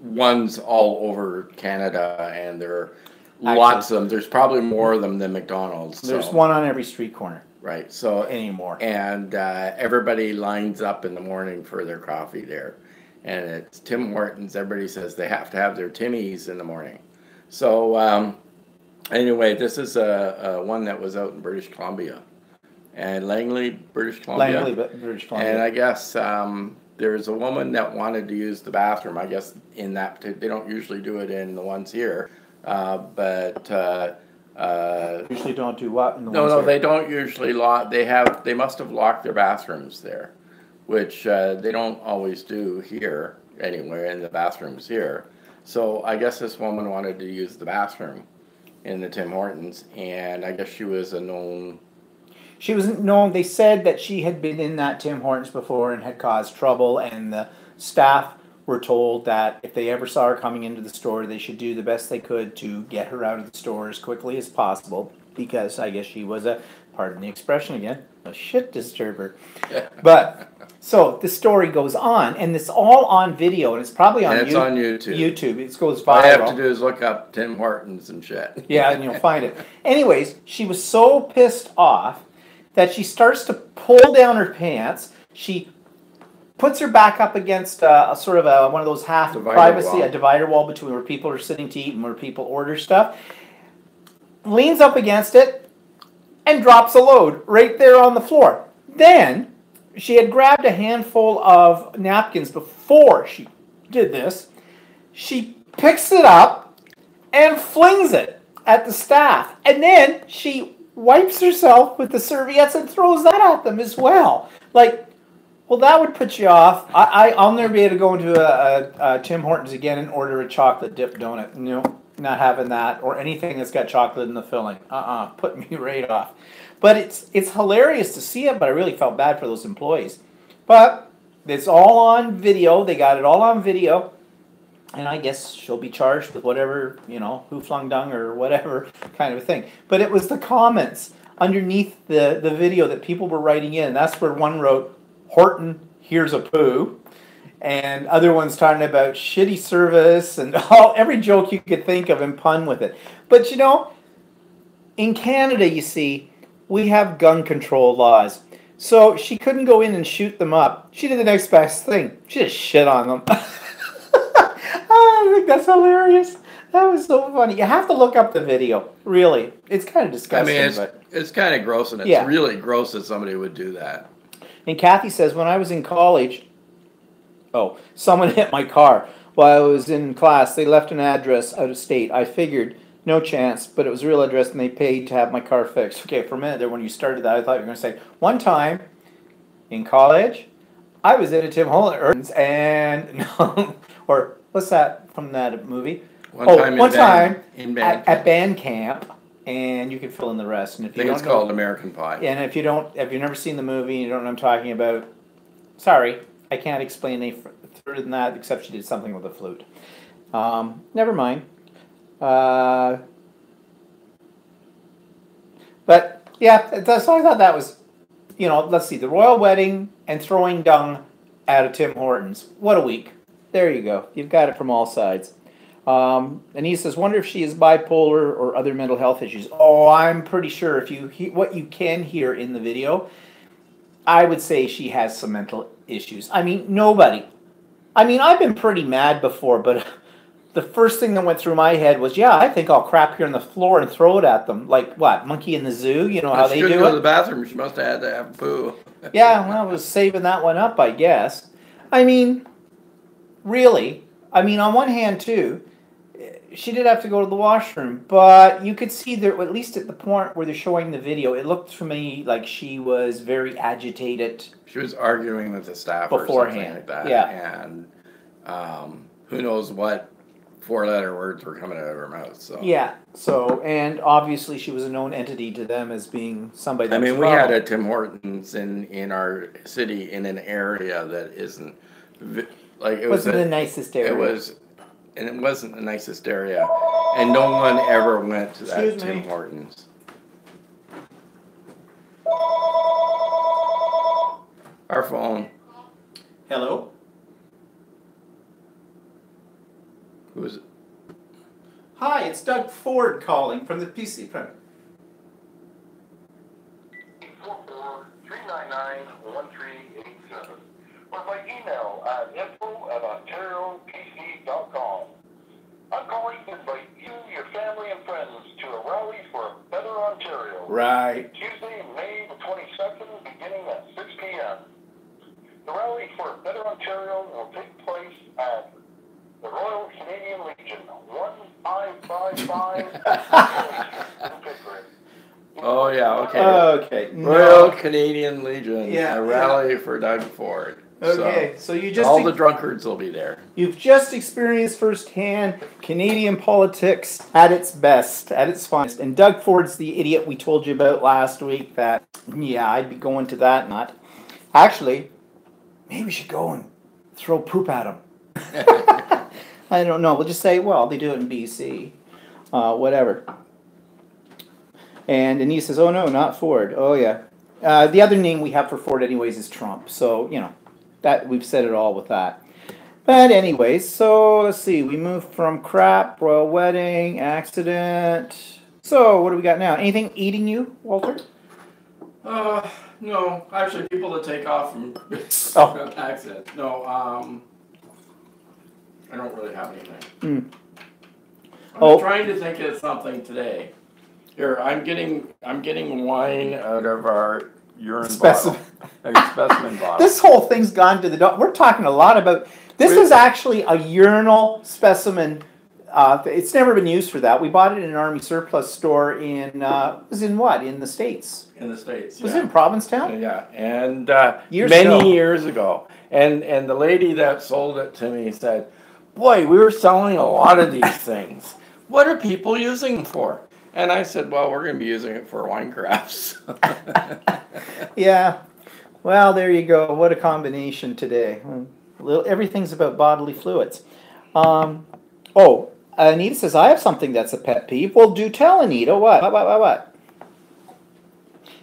ones all over Canada, and they're Lots of them. There's probably more of them than McDonald's.
There's
so.
one on every street corner.
Right. So
anymore.
And everybody lines up in the morning for their coffee there. And it's Tim Hortons. Everybody says they have to have their Timmies in the morning. So anyway, this is one that was out in British Columbia. And Langley, British Columbia.
Langley, British Columbia.
And I guess there's a woman that wanted to use the bathroom. I guess in that, they don't usually do it in the ones here.
Usually don't do what? In the
No,
ones here?
they don't usually lock. They must have locked their bathrooms there, which they don't always do here anywhere in the bathrooms here. So I guess this woman wanted to use the bathroom in the Tim Hortons, and I guess she was a known.
She was known. They said that she had been in that Tim Hortons before and had caused trouble, and the staff were told that if they ever saw her coming into the store, they should do the best they could to get her out of the store as quickly as possible, because I guess she was pardon the expression again, a shit disturber. But so the story goes on, and it's all on video, and it's probably on,
and it's on YouTube.
YouTube. It goes viral.
All you have to do is look up Tim Hortons and shit.
Yeah, and you'll find it. Anyways, she was so pissed off that she starts to pull down her pants. She puts her back up against one of those half privacy, a divider wall between where people are sitting to eat and where people order stuff. Leans up against it and drops a load right there on the floor. Then she had grabbed a handful of napkins before she did this. She picks it up and flings it at the staff. And then she wipes herself with the serviettes and throws that at them as well. Well, that would put you off. I'll never be able to go into a Tim Hortons again and order a chocolate dip donut. No, not having that, or anything that's got chocolate in the filling. Put me right off. But it's hilarious to see it, but I really felt bad for those employees. But it's all on video. They got it all on video. And I guess she'll be charged with whatever, who flung dung or whatever kind of a thing. But it was the comments underneath the video that people were writing in. That's where one wrote, Horton, here's a poo. And other ones talking about shitty service and every joke you could think of and pun with it. But in Canada, you see, we have gun control laws. So she couldn't go in and shoot them up. She did the next best thing. She just shit on them. I think that's hilarious. That was so funny. You have to look up the video. Really. It's kind of disgusting.
I mean, it's kind of gross, and it's really gross that somebody would do that.
And Kathy says, when I was in college, someone hit my car while I was in class. They left an address out of state. I figured, no chance, but it was a real address, and they paid to have my car fixed. Okay, for a minute there, when you started that, I thought you were going to say, one time in college, I was in a Tim Hortons, and or what's that from that movie? One time at band camp. And you can fill in the rest. And if you don't know,
called American Pie.
And if you've never seen the movie and you don't know what I'm talking about, sorry, I can't explain any further than that, except she did something with a flute. Never mind. But yeah, so I thought that was, let's see, the royal wedding and throwing dung at a Tim Hortons. What a week. There you go. You've got it from all sides. And he says, wonder if she is bipolar or other mental health issues. Oh, I'm pretty sure what you can hear in the video, I would say she has some mental issues. I mean, nobody. I mean, I've been pretty mad before, but the first thing that went through my head was, I think I'll crap here on the floor and throw it at them. Like, what, monkey in the zoo? You know how they do it? She couldn't
go to the bathroom. She must have had to have poo.
Yeah, well, I was saving that one up, I guess. I mean, really. I mean, on one hand, too, she did have to go to the washroom, but you could see there, at least at the point where they're showing the video, it looked to me like she was very agitated.
She was arguing with the staff
beforehand.
Or something like that.
Yeah.
And who knows what four-letter words were coming out of her mouth. So.
Yeah. So, and obviously she was a known entity to them as being somebody that
we had a Tim Hortons in our city in an area that isn't, like, it
wasn't the nicest area.
And it wasn't the nicest area. And no one ever went to that Tim Hortons. Our phone.
Hello?
Who is it?
Hi, it's Doug Ford calling from the PC Print.
844-399-1387 or by email at info@OntarioPC.com. I'm calling to invite you, your family, and friends to a rally for a better Ontario.
Right.
Tuesday, May the 22nd, beginning at 6 p.m. The rally for a better Ontario will take place at the Royal Canadian Legion, 1555 in Pickering.
Oh, yeah, okay.
Okay.
Royal Canadian Legion,
Yeah,
a rally for Doug Ford.
Okay, so you just
all the drunkards will be there.
You've just experienced firsthand Canadian politics at its best, at its finest. And Doug Ford's the idiot we told you about last week that, yeah, I'd be going to that nut. Actually, maybe we should go and throw poop at him. I don't know. We'll just say, well, they do it in BC. Whatever. And Denise says, oh, no, not Ford. Oh, yeah. The other name we have for Ford anyways is Trump. So, you know, that we've said it all with that. But anyways, so let's see. We moved from crap, royal wedding, accident. So what do we got now? Anything eating you, Walter?
No. Actually, people that take off from accident. No, I don't really have anything. I'm trying to think of something today. Here, I'm getting wine out of our urine bottle. Specimen bottle.
This whole thing's gone to the dog. We're talking a lot about. This is actually a urinal specimen. It's never been used for that. We bought it in an Army surplus store in. It was in what? In the States.
In the States.
Was it in Provincetown?
Yeah, and
many
years ago. And the lady that sold it to me said, "Boy, we were selling a lot of these things. What are people using them for?" And I said, well, we're going to be using it for wine crafts.
Yeah. Well, there you go. What a combination today. Everything's about bodily fluids. Anita says, I have something that's a pet peeve. Well, do tell, Anita. What?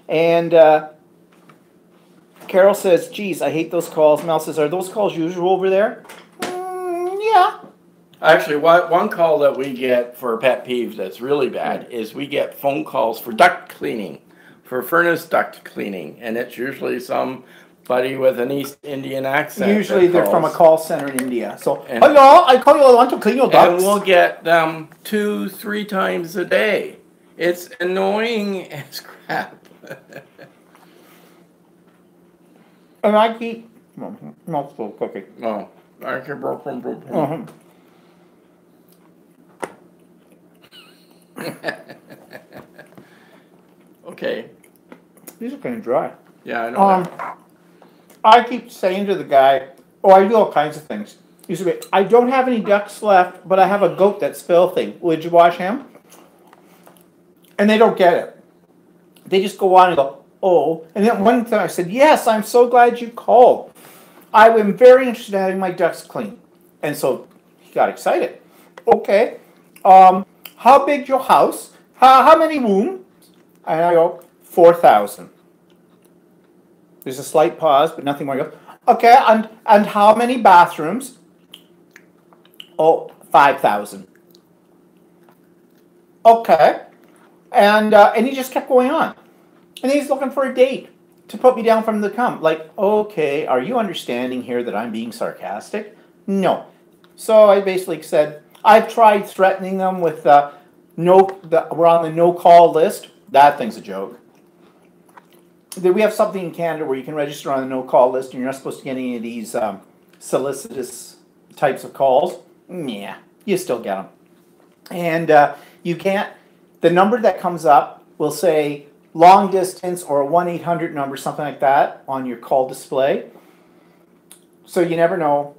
And Carol says, geez, I hate those calls. Mel says, are those calls usual over there? Yeah.
Actually, one call that we get for pet peeves that's really bad is we get phone calls for duct cleaning, for furnace duct cleaning, and it's usually somebody with an East Indian accent.
Usually they're from a call center in India. So, hello, I call you, I want to clean your ducts.
And we'll get them 2-3 times a day. It's annoying as crap.
And I keep multiple cooking.
Oh, I keep Okay.
These are kind of dry.
Yeah, I know.
I keep saying to the guy, I do all kinds of things. He said, I don't have any ducks left, but I have a goat that's filthy. Would you wash him? And they don't get it. They just go on and go, oh. And then one time I said, yes, I'm so glad you called. I am very interested in having my ducks clean. And so he got excited. Okay. How big's your house? How many rooms? And I go, 4,000. There's a slight pause, but nothing more. I go, okay, and how many bathrooms? Oh, 5,000. Okay. And he just kept going on. And he's looking for a date to put me down from the come. Like, okay, are you understanding here that I'm being sarcastic? No. So I basically said, I've tried threatening them with we're on the no-call list. That thing's a joke. We have something in Canada where you can register on the no-call list and you're not supposed to get any of these solicitous types of calls. Yeah, you still get them. And you can't, the number that comes up will say long distance or a 1-800 number, something like that, on your call display. So you never know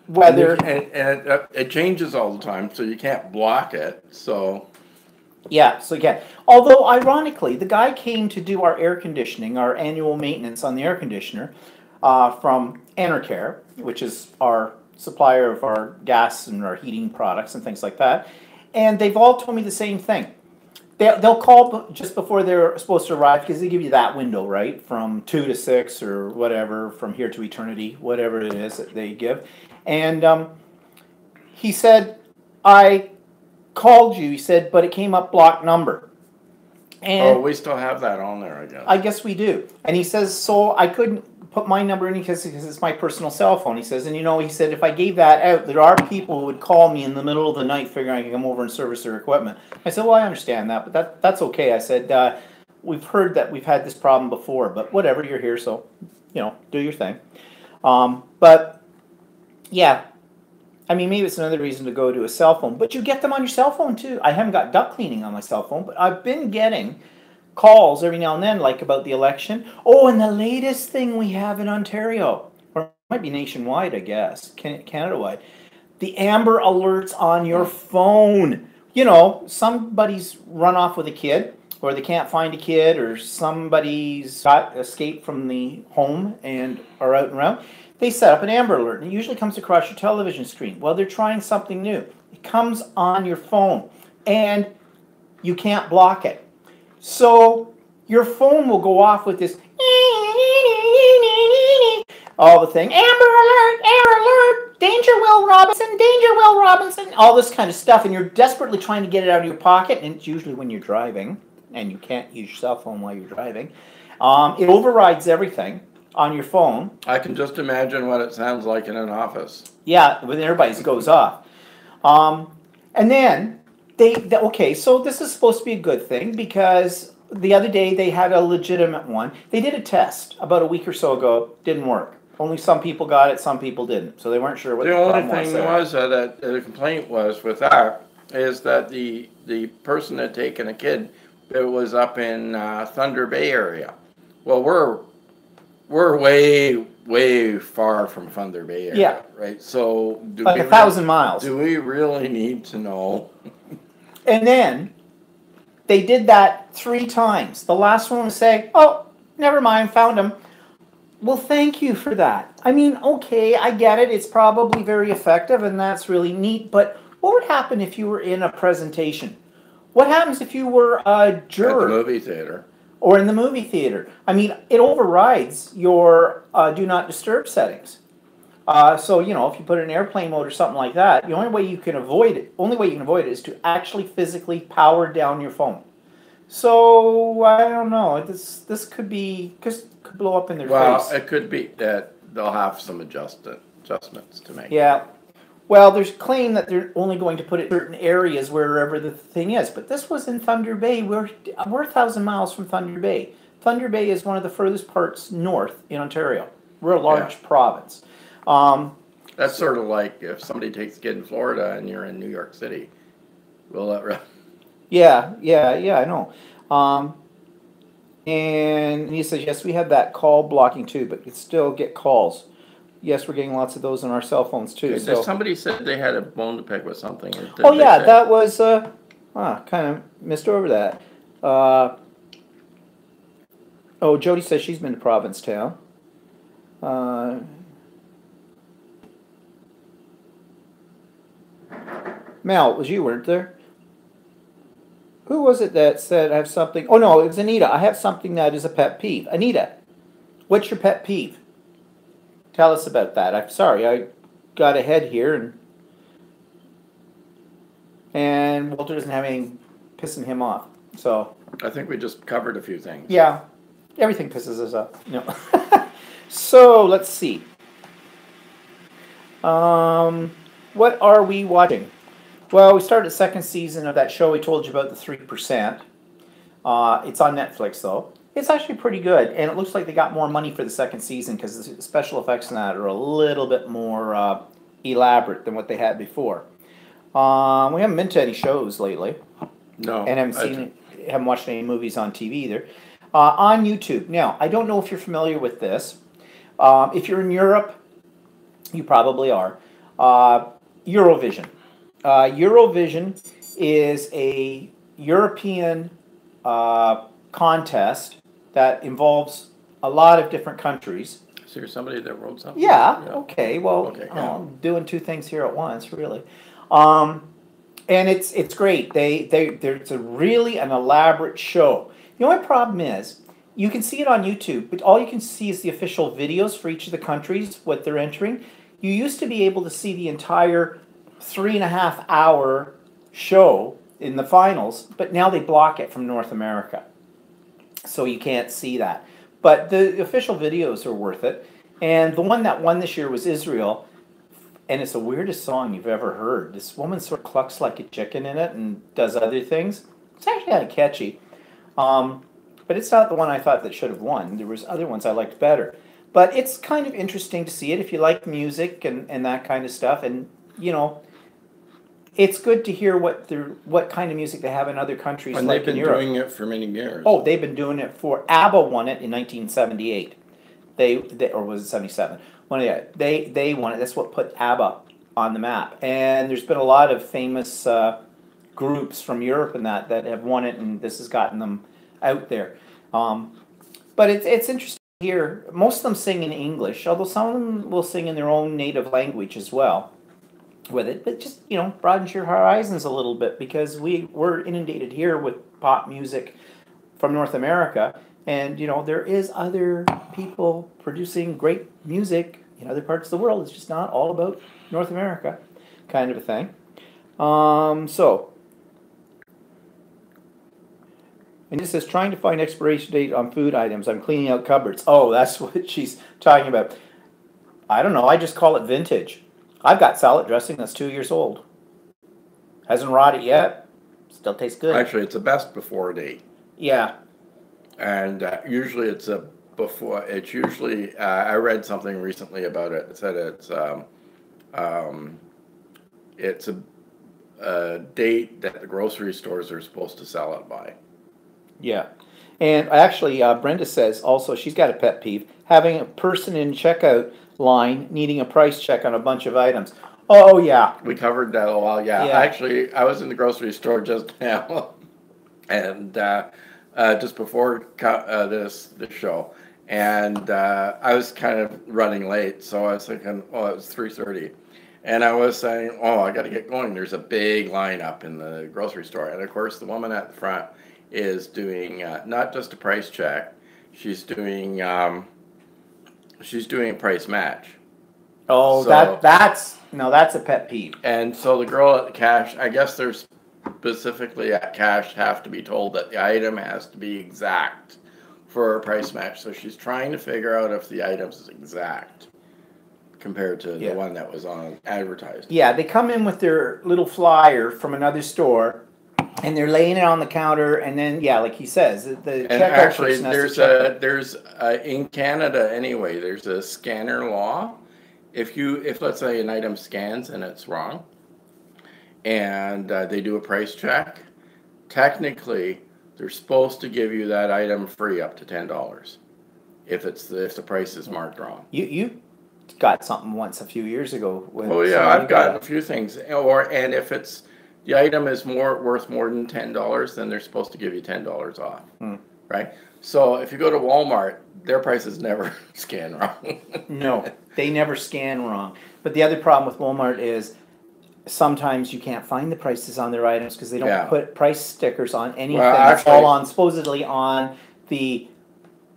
whether...
And it changes all the time, so you can't block it, so...
Yeah, so again, although ironically, the guy came to do our air conditioning, our annual maintenance on the air conditioner from Enercare, which is our supplier of our gas and our heating products and things like that. And they've all told me the same thing. They'll call just before they're supposed to arrive because they give you that window, right? From 2 to 6 or whatever, from here to eternity, whatever it is that they give. And he said, I called you. He said, but it came up blocked number. And
Oh, we still have that on there, I guess.
I guess we do. And he says, so I couldn't put my number in because it's my personal cell phone. He says, and he said, if I gave that out, there are people who would call me in the middle of the night figuring I can come over and service their equipment. I said, well, I understand that, but that's okay. I said, we've heard that we've had this problem before, but whatever, you're here, so, do your thing. But, yeah, I mean, maybe it's another reason to go to a cell phone, but you get them on your cell phone too. I haven't got duct cleaning on my cell phone, but I've been getting calls every now and then, like about the election. Oh, and the latest thing we have in Ontario, or it might be nationwide, I guess, Canada-wide, the Amber Alerts on your phone. Somebody's run off with a kid, or they can't find a kid, or somebody's got escaped from the home and are out and around. They set up an Amber Alert, and it usually comes across your television screen. Well, they're trying something new. It comes on your phone, and you can't block it. So your phone will go off with this all the thing, Amber Alert, danger Will Robinson, all this kind of stuff, and you're desperately trying to get it out of your pocket, and it's usually when you're driving, and you can't use your cell phone while you're driving. It overrides everything on your phone.
I can just imagine what it sounds like in an office.
Yeah, when everybody's goes off. And then okay, so this is supposed to be a good thing because the other day they had a legitimate one. They did a test about a week or so ago. Didn't work. Only some people got it, some people didn't. So they weren't sure what the
only
problem
thing was that the complaint was with that is that the person had taken a kid that was up in Thunder Bay area. Well, we're way far from Thunder Bay area,
yeah,
right? So
like 1,000 miles.
Do we really need to know?
And then they did that 3 times. The last one was saying, "Oh, never mind, found him." Well, thank you for that. I mean, okay, I get it. It's probably very effective, and that's really neat. But what would happen if you were in a presentation? What happens if you were a juror?
At the movie theater.
Or in the movie theater. I mean, it overrides your do not disturb settings. So, if you put it in airplane mode or something like that, the only way you can avoid it is to actually physically power down your phone. So, I don't know. This could blow up in their face.
Well, it could be that they'll have some adjustments to make.
Yeah. Well, there's claim that they're only going to put it in certain areas wherever the thing is. But this was in Thunder Bay. We're 1,000 miles from Thunder Bay. Thunder Bay is one of the furthest parts north in Ontario. We're a large province.
That's sort of like if somebody takes a kid in Florida and you're in New York City. Will that?
Yeah, I know. And he says, yes, we have that call blocking too, but you still get calls. Yes, we're getting lots of those on our cell phones too. So
somebody said they had a bone to pick with something.
Oh yeah, that was kind of missed over that. Jody says she's been to Provincetown. Mel, it was you, weren't there? Who was it that said I have something? Oh no, it was Anita. I have something that is a pet peeve. Anita, what's your pet peeve? Tell us about that. I'm sorry, I got ahead here, and Walter doesn't have anything pissing him off. So
I think we just covered a few things.
Yeah, everything pisses us off. No. So let's see. What are we watching? Well, we started the second season of that show we told you about, the 3%. It's on Netflix though. It's actually pretty good, and it looks like they got more money for the second season because the special effects in that are a little bit more elaborate than what they had before. We haven't been to any shows lately.
No.
And haven't watched any movies on TV either. On YouTube. Now, I don't know if you're familiar with this. If you're in Europe, you probably are. Eurovision. Eurovision is a European contest that involves a lot of different countries.
Is there somebody that wrote something?
Yeah. Okay. Well,
Okay,
I'm doing 2 things here at once, really. And it's great. It's a really an elaborate show. The only problem is you can see it on YouTube, but all you can see is the official videos for each of the countries, what they're entering. You used to be able to see the entire 3.5 hour show in the finals, but now they block it from North America. So you can't see that. But the official videos are worth it. And the one that won this year was Israel. And it's the weirdest song you've ever heard. This woman sort of clucks like a chicken in it and does other things. It's actually kind of catchy. But it's not the one I thought that should have won. There was other ones I liked better. But it's kind of interesting to see it if you like music and that kind of stuff. And, you know, it's good to hear what kind of music they have in other countries
And
like
they've been
in Europe.
doing it for many years.
Oh, they've been doing it for ABBA won it in 1978. They or was it 77? One of they won it. That's what put ABBA on the map. And there's been a lot of famous groups from Europe and that have won it, and this has gotten them out there. But it's interesting to hear. Most of them sing in English, although some of them will sing in their own native language as well with it. But just, you know, broadens your horizons a little bit, because we're inundated here with pop music from North America. And, you know, there is other people producing great music in other parts of the world. It's just not all about North America, kind of a thing. And it says, trying to find expiration date on food items. I'm cleaning out cupboards. Oh, that's what she's talking about. I don't know. I just call it vintage. I've got salad dressing that's 2 years old. Hasn't rotted yet. Still tastes good.
Actually, it's a best before date.
Yeah.
And usually it's a before. It's usually I read something recently about it. It said it's a date that the grocery stores are supposed to sell it by.
Yeah. And actually, Brenda says also she's got a pet peeve, having a person in checkout line needing a price check on a bunch of items. Oh, yeah.
We covered that a while. Yeah.
Yeah.
Actually, I was in the grocery store just now, and just before this show, and I was kind of running late, so I was thinking, oh, it was 3:30, and I was saying, oh, I got to get going. There's a big lineup in the grocery store, and of course, the woman at the front is doing not just a price check, she's doing a price match.
Oh,
So-
that's a pet peeve.
And so the girl at the cash, I guess there's specifically at cash have to be told that the item has to be exact for a price match. So she's trying to figure out if the item is exact compared to
Yeah.
the one that was on advertised.
Yeah, they come in with their little flyer from another store, and they're laying it on the counter, and then, yeah, like he says, the
And
checkout
actually,
person has to check
there's in Canada anyway, there's a scanner law. If let's say an item scans and it's wrong, and they do a price check, technically they're supposed to give you that item free up to $10 if the price is marked wrong.
You got something once a few years ago. With
Oh yeah,
somebody
I've gotten a few things. And if it's the item is worth more than $10, then they're supposed to give you $10 off, right? So if you go to Walmart, their prices never scan wrong.
No, they never scan wrong. But the other problem with Walmart is sometimes you can't find the prices on their items because they don't
Yeah.
put price stickers on anything.
Well,
It's all
actually-
on supposedly on the,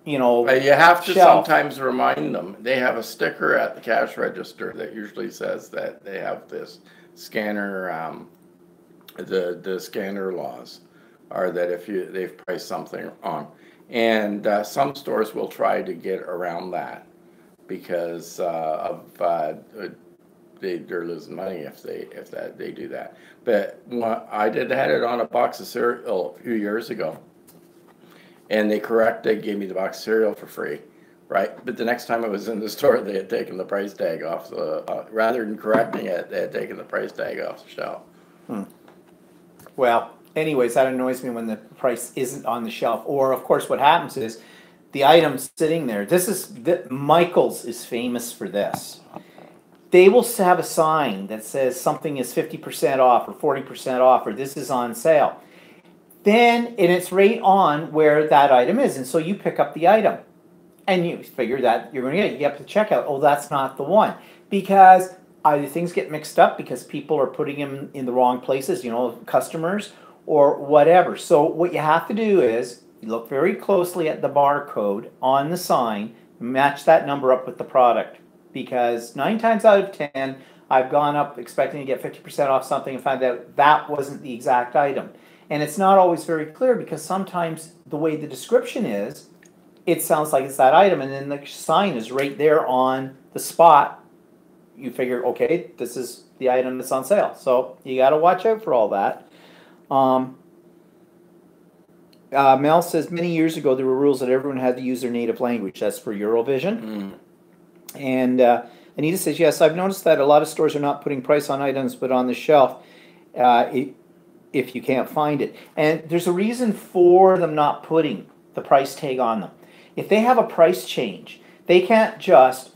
you know,
You have to
shelf.
sometimes remind them. They have a sticker at the cash register that usually says that they have this scanner, the scanner laws are that if they've priced something wrong. And some stores will try to get around that because they're losing money if they do that. But I had it on a box of cereal a few years ago, and they gave me the box of cereal for free, right? But the next time I was in the store, they had taken the price tag off. Rather than correcting it, they had taken the price tag off the shelf.
well, anyways, that annoys me when the price isn't on the shelf. Or, of course, what happens is the item's sitting there. Michael's is famous for this. They will have a sign that says something is 50% off or 40% off or this is on sale. And it's right on where that item is. And so you pick up the item and you figure that you're going to get to checkout. Oh, that's not the one. Because either things get mixed up because people are putting them in the wrong places, customers or whatever. So what you have to do is you look very closely at the barcode on the sign, match that number up with the product. Because 9 times out of 10, I've gone up expecting to get 50% off something and found out that wasn't the exact item. And it's not always very clear because sometimes the way the description is, it sounds like it's that item, and then the sign is right there on the spot. You figure, okay, this is the item that's on sale. So you got to watch out for all that. Mel says, many years ago there were rules that everyone had to use their native language. That's for Eurovision. And Anita says, yes, I've noticed that a lot of stores are not putting price on items but on the shelf if you can't find it. And there's a reason for them not putting the price tag on them. If they have a price change, they can't just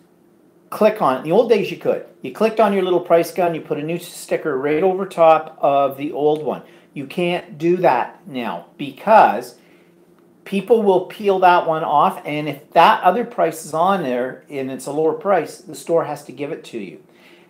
click on it. In the old days you could. You clicked on your little price gun, you put a new sticker right over top of the old one. You can't do that now because people will peel that one off, and if that other price is on there and it's a lower price, the store has to give it to you.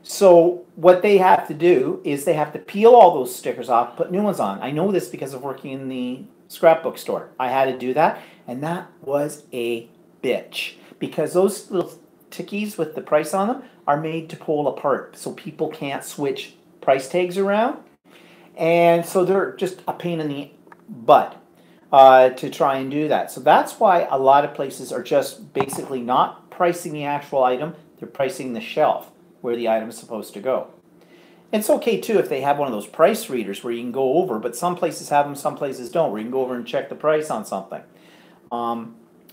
So what they have to do is they have to peel all those stickers off, put new ones on. I know this because of working in the scrapbook store. I had to do that, and that was a bitch because those little tickies with the price on them are made to pull apart so people can't switch price tags around. And so they're just a pain in the butt to try and do that. So that's why a lot of places are just basically not pricing the actual item, they're pricing the shelf where the item is supposed to go. And it's okay too if they have one of those price readers where you can go over, but some places have them, some places don't, where you can go over and check the price on something.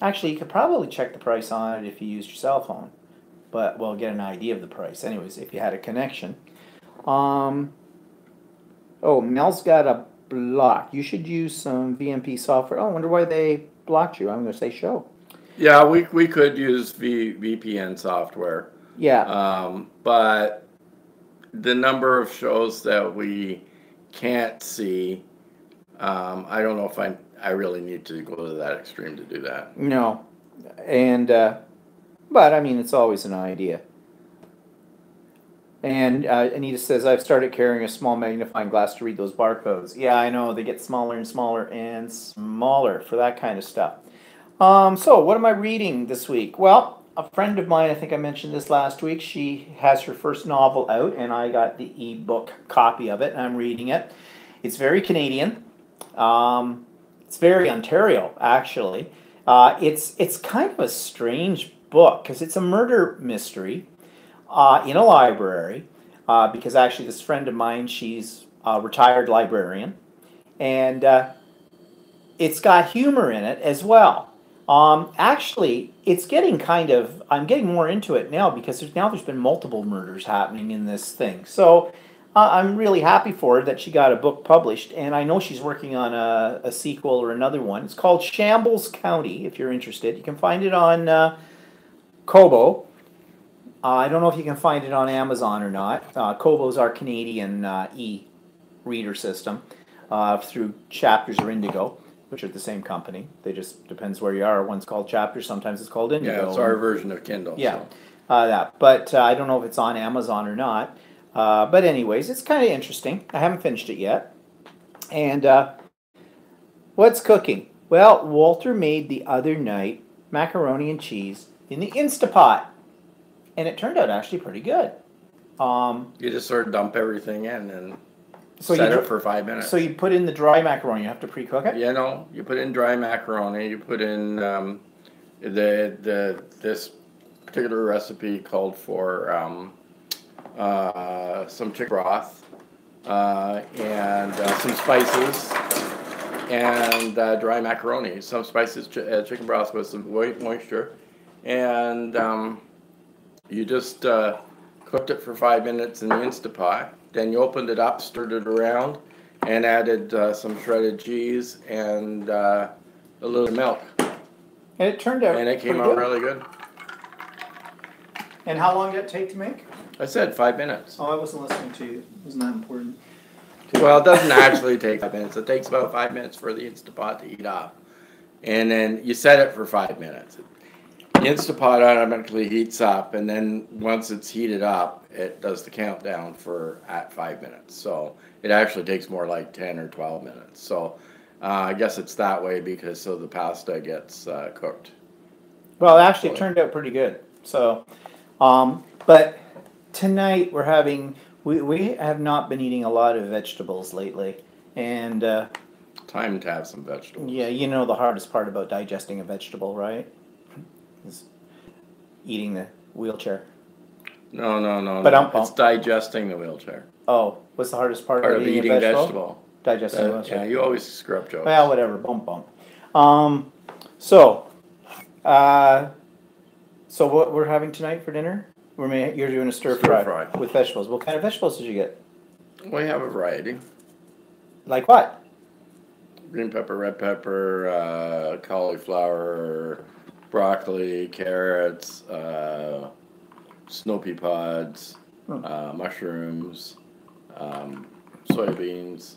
Actually, you could probably check the price on it if you used your cell phone, but well, get an idea of the price anyways if you had a connection. Oh, Mel's got a block. You should use some VMP software. Oh, I wonder why they blocked you. I'm going to say show.
Yeah, we could use VPN software.
Yeah.
But the number of shows that we can't see, I don't know if I really need to go to that extreme to do that.
No. And, but I mean, it's always an idea. And Anita says, I've started carrying a small magnifying glass to read those barcodes. Yeah, I know. They get smaller and smaller and smaller for that kind of stuff. So what am I reading this week? Well, a friend of mine, I think I mentioned this last week, she has her first novel out, and I got the ebook copy of it, and I'm reading it. It's very Canadian. It's very Ontario, actually. It's kind of a strange book because it's a murder mystery. In a library, because actually this friend of mine, she's a retired librarian, and it's got humor in it as well. Actually, it's getting I'm getting more into it now because there's been multiple murders happening in this thing. So I'm really happy for her that she got a book published, and I know she's working on a sequel or another one. It's called Shambles County, if you're interested. You can find it on Kobo. I don't know if you can find it on Amazon or not. Kobo's our Canadian e-reader system through Chapters or Indigo, which are the same company. They just depends where you are. One's called Chapters, sometimes it's called Indigo.
Yeah, it's our version of Kindle.
Yeah, so. But I don't know if it's on Amazon or not. But anyways, it's kind of interesting. I haven't finished it yet. And what's cooking? Well, Walter made the other night macaroni and cheese in the Instapot. And it turned out actually pretty good.
You just sort of dump everything in and set it for 5 minutes.
So you put in the dry macaroni. You have to pre-cook it?
Yeah, no. You put in dry macaroni. You put in this particular recipe called for some chicken broth and some spices and dry macaroni. Some spices, chicken broth with some moisture, and you just cooked it for 5 minutes in the Instapot. Then you opened it up, stirred it around, and added some shredded cheese and a little milk.
And it turned out
and it came out really good.
And how long did it take to make?
I said 5 minutes.
Oh, I wasn't listening to you. Wasn't that important?
Well, it doesn't actually take 5 minutes. It takes about 5 minutes for the Instapot to heat up. And then you set it for 5 minutes. The Instapot automatically heats up, and then once it's heated up, it does the countdown at 5 minutes. So it actually takes more like 10 or 12 minutes. So I guess it's that way because so the pasta gets cooked.
Well, actually, it turned out pretty good. So, but tonight we're having, we have not been eating a lot of vegetables lately. And
Time to have some vegetables.
yeah, you know the hardest part about digesting a vegetable, right? Is eating the wheelchair.
No, no, no,
But
no. It's
bump.
digesting the wheelchair.
Oh, what's the hardest part
Part
of
of
eating
eating
a vegetable?
vegetable.
Digesting the wheelchair.
Yeah, you always screw up jokes.
Well, whatever. Bump, bump. So, so what we're having tonight for dinner? You're doing a stir
Stir
fry
fry.
with vegetables. What kind of vegetables did you get?
We have a variety.
Like what?
Green pepper, red pepper, cauliflower, broccoli, carrots, snow pea pods, mushrooms, soybeans,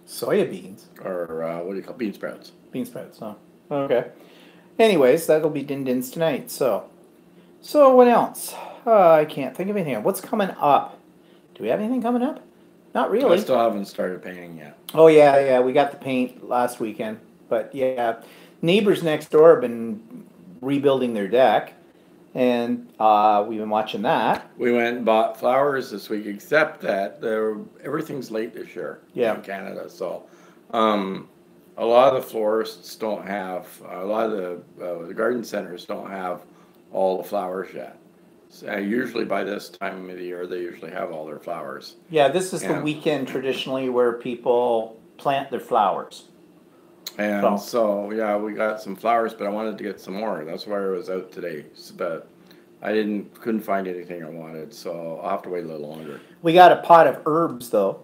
Soya beans.
or what do you call bean sprouts?
Bean sprouts, huh? Okay. Anyways, that'll be din dins tonight. So what else? I can't think of anything. What's coming up? Do we have anything coming up? Not
I
really.
still haven't started painting yet.
Oh yeah, we got the paint last weekend. But yeah, neighbors next door have been rebuilding their deck, and we've been watching that.
We went and bought flowers this week, except that everything's late this year
Yeah.
in Canada. So a lot of the florists don't have, a lot of the garden centers don't have all the flowers yet. So, usually by this time of the year, they usually have all their flowers.
Yeah, this is the
Yeah.
weekend traditionally where people plant their flowers.
And so, yeah, we got some flowers, but I wanted to get some more. That's why I was out today. But I couldn't find anything I wanted, so I'll have to wait a little longer.
We got a pot of herbs though.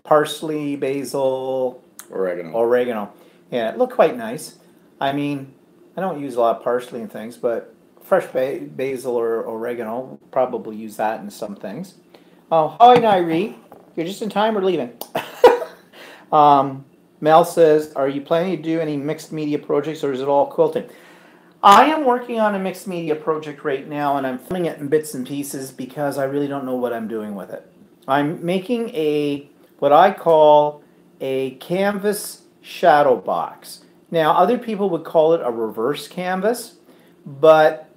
Parsley, basil, oregano. Yeah, it looked quite nice. I mean, I don't use a lot of parsley and things, but fresh basil or oregano, probably use that in some things. Oh, hi, Nairi. You're just in time. We're leaving. Mel says, are you planning to do any mixed media projects or is it all quilting? I am working on a mixed media project right now and I'm filming it in bits and pieces because I really don't know what I'm doing with it. I'm making what I call a canvas shadow box. Now, other people would call it a reverse canvas, but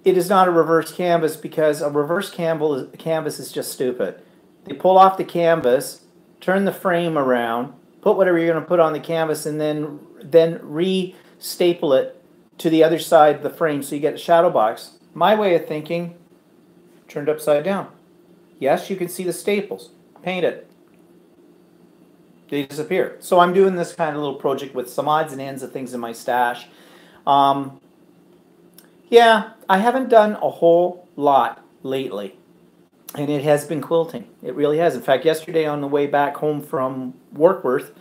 it is not a reverse canvas because a reverse canvas is just stupid. They pull off the canvas, turn the frame around, put whatever you're going to put on the canvas, and then re-staple it to the other side of the frame so you get a shadow box. My way of thinking, turned upside down. Yes, you can see the staples. Paint it. They disappear. So I'm doing this kind of little project with some odds and ends of things in my stash. Yeah, I haven't done a whole lot lately. And it has been quilting. It really has. In fact, yesterday on the way back home from Warkworth,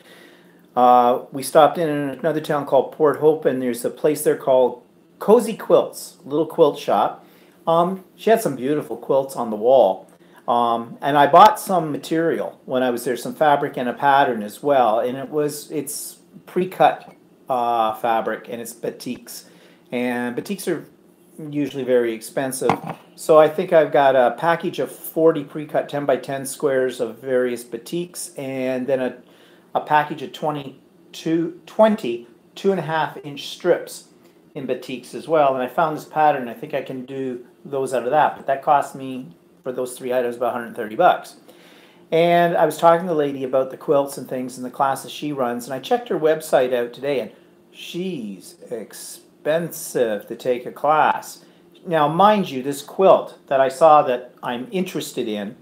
we stopped in another town called Port Hope, and there's a place there called Cozy Quilts, a little quilt shop. She had some beautiful quilts on the wall. And I bought some material when I was there, some fabric and a pattern as well. And it's pre-cut fabric, and it's batiks. And batiks are usually very expensive. So I think I've got a package of 40 pre-cut 10 by 10 squares of various batiks, and then a package of 20 2.5-inch strips in batiks as well. And I found this pattern. I think I can do those out of that, but that cost me for those 3 items about $130. And I was talking to the lady about the quilts and things and the classes she runs, and I checked her website out today, and she's expensive to take a class. Now, mind you, this quilt that I saw that I'm interested in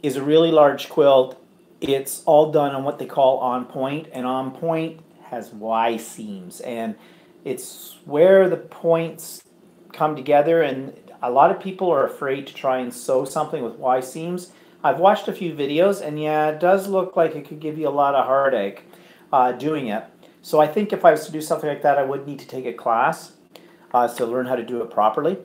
is a really large quilt. It's all done on what they call on point, and on point has Y seams, and it's where the points come together, and a lot of people are afraid to try and sew something with Y seams. I've watched a few videos, and yeah, it does look like it could give you a lot of heartache doing it. So I think if I was to do something like that, I would need to take a class to learn how to do it properly.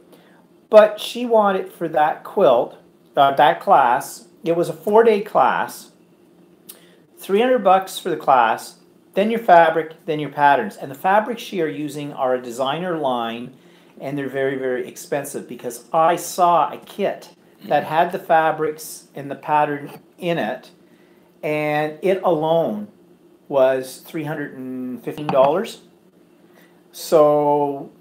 But she wanted for that quilt, that class, it was a 4-day class, $300 for the class, then your fabric, then your patterns. And the fabrics she are using are a designer line, and they're very, very expensive because I saw a kit that had the fabrics and the pattern in it, and it alone was $315. So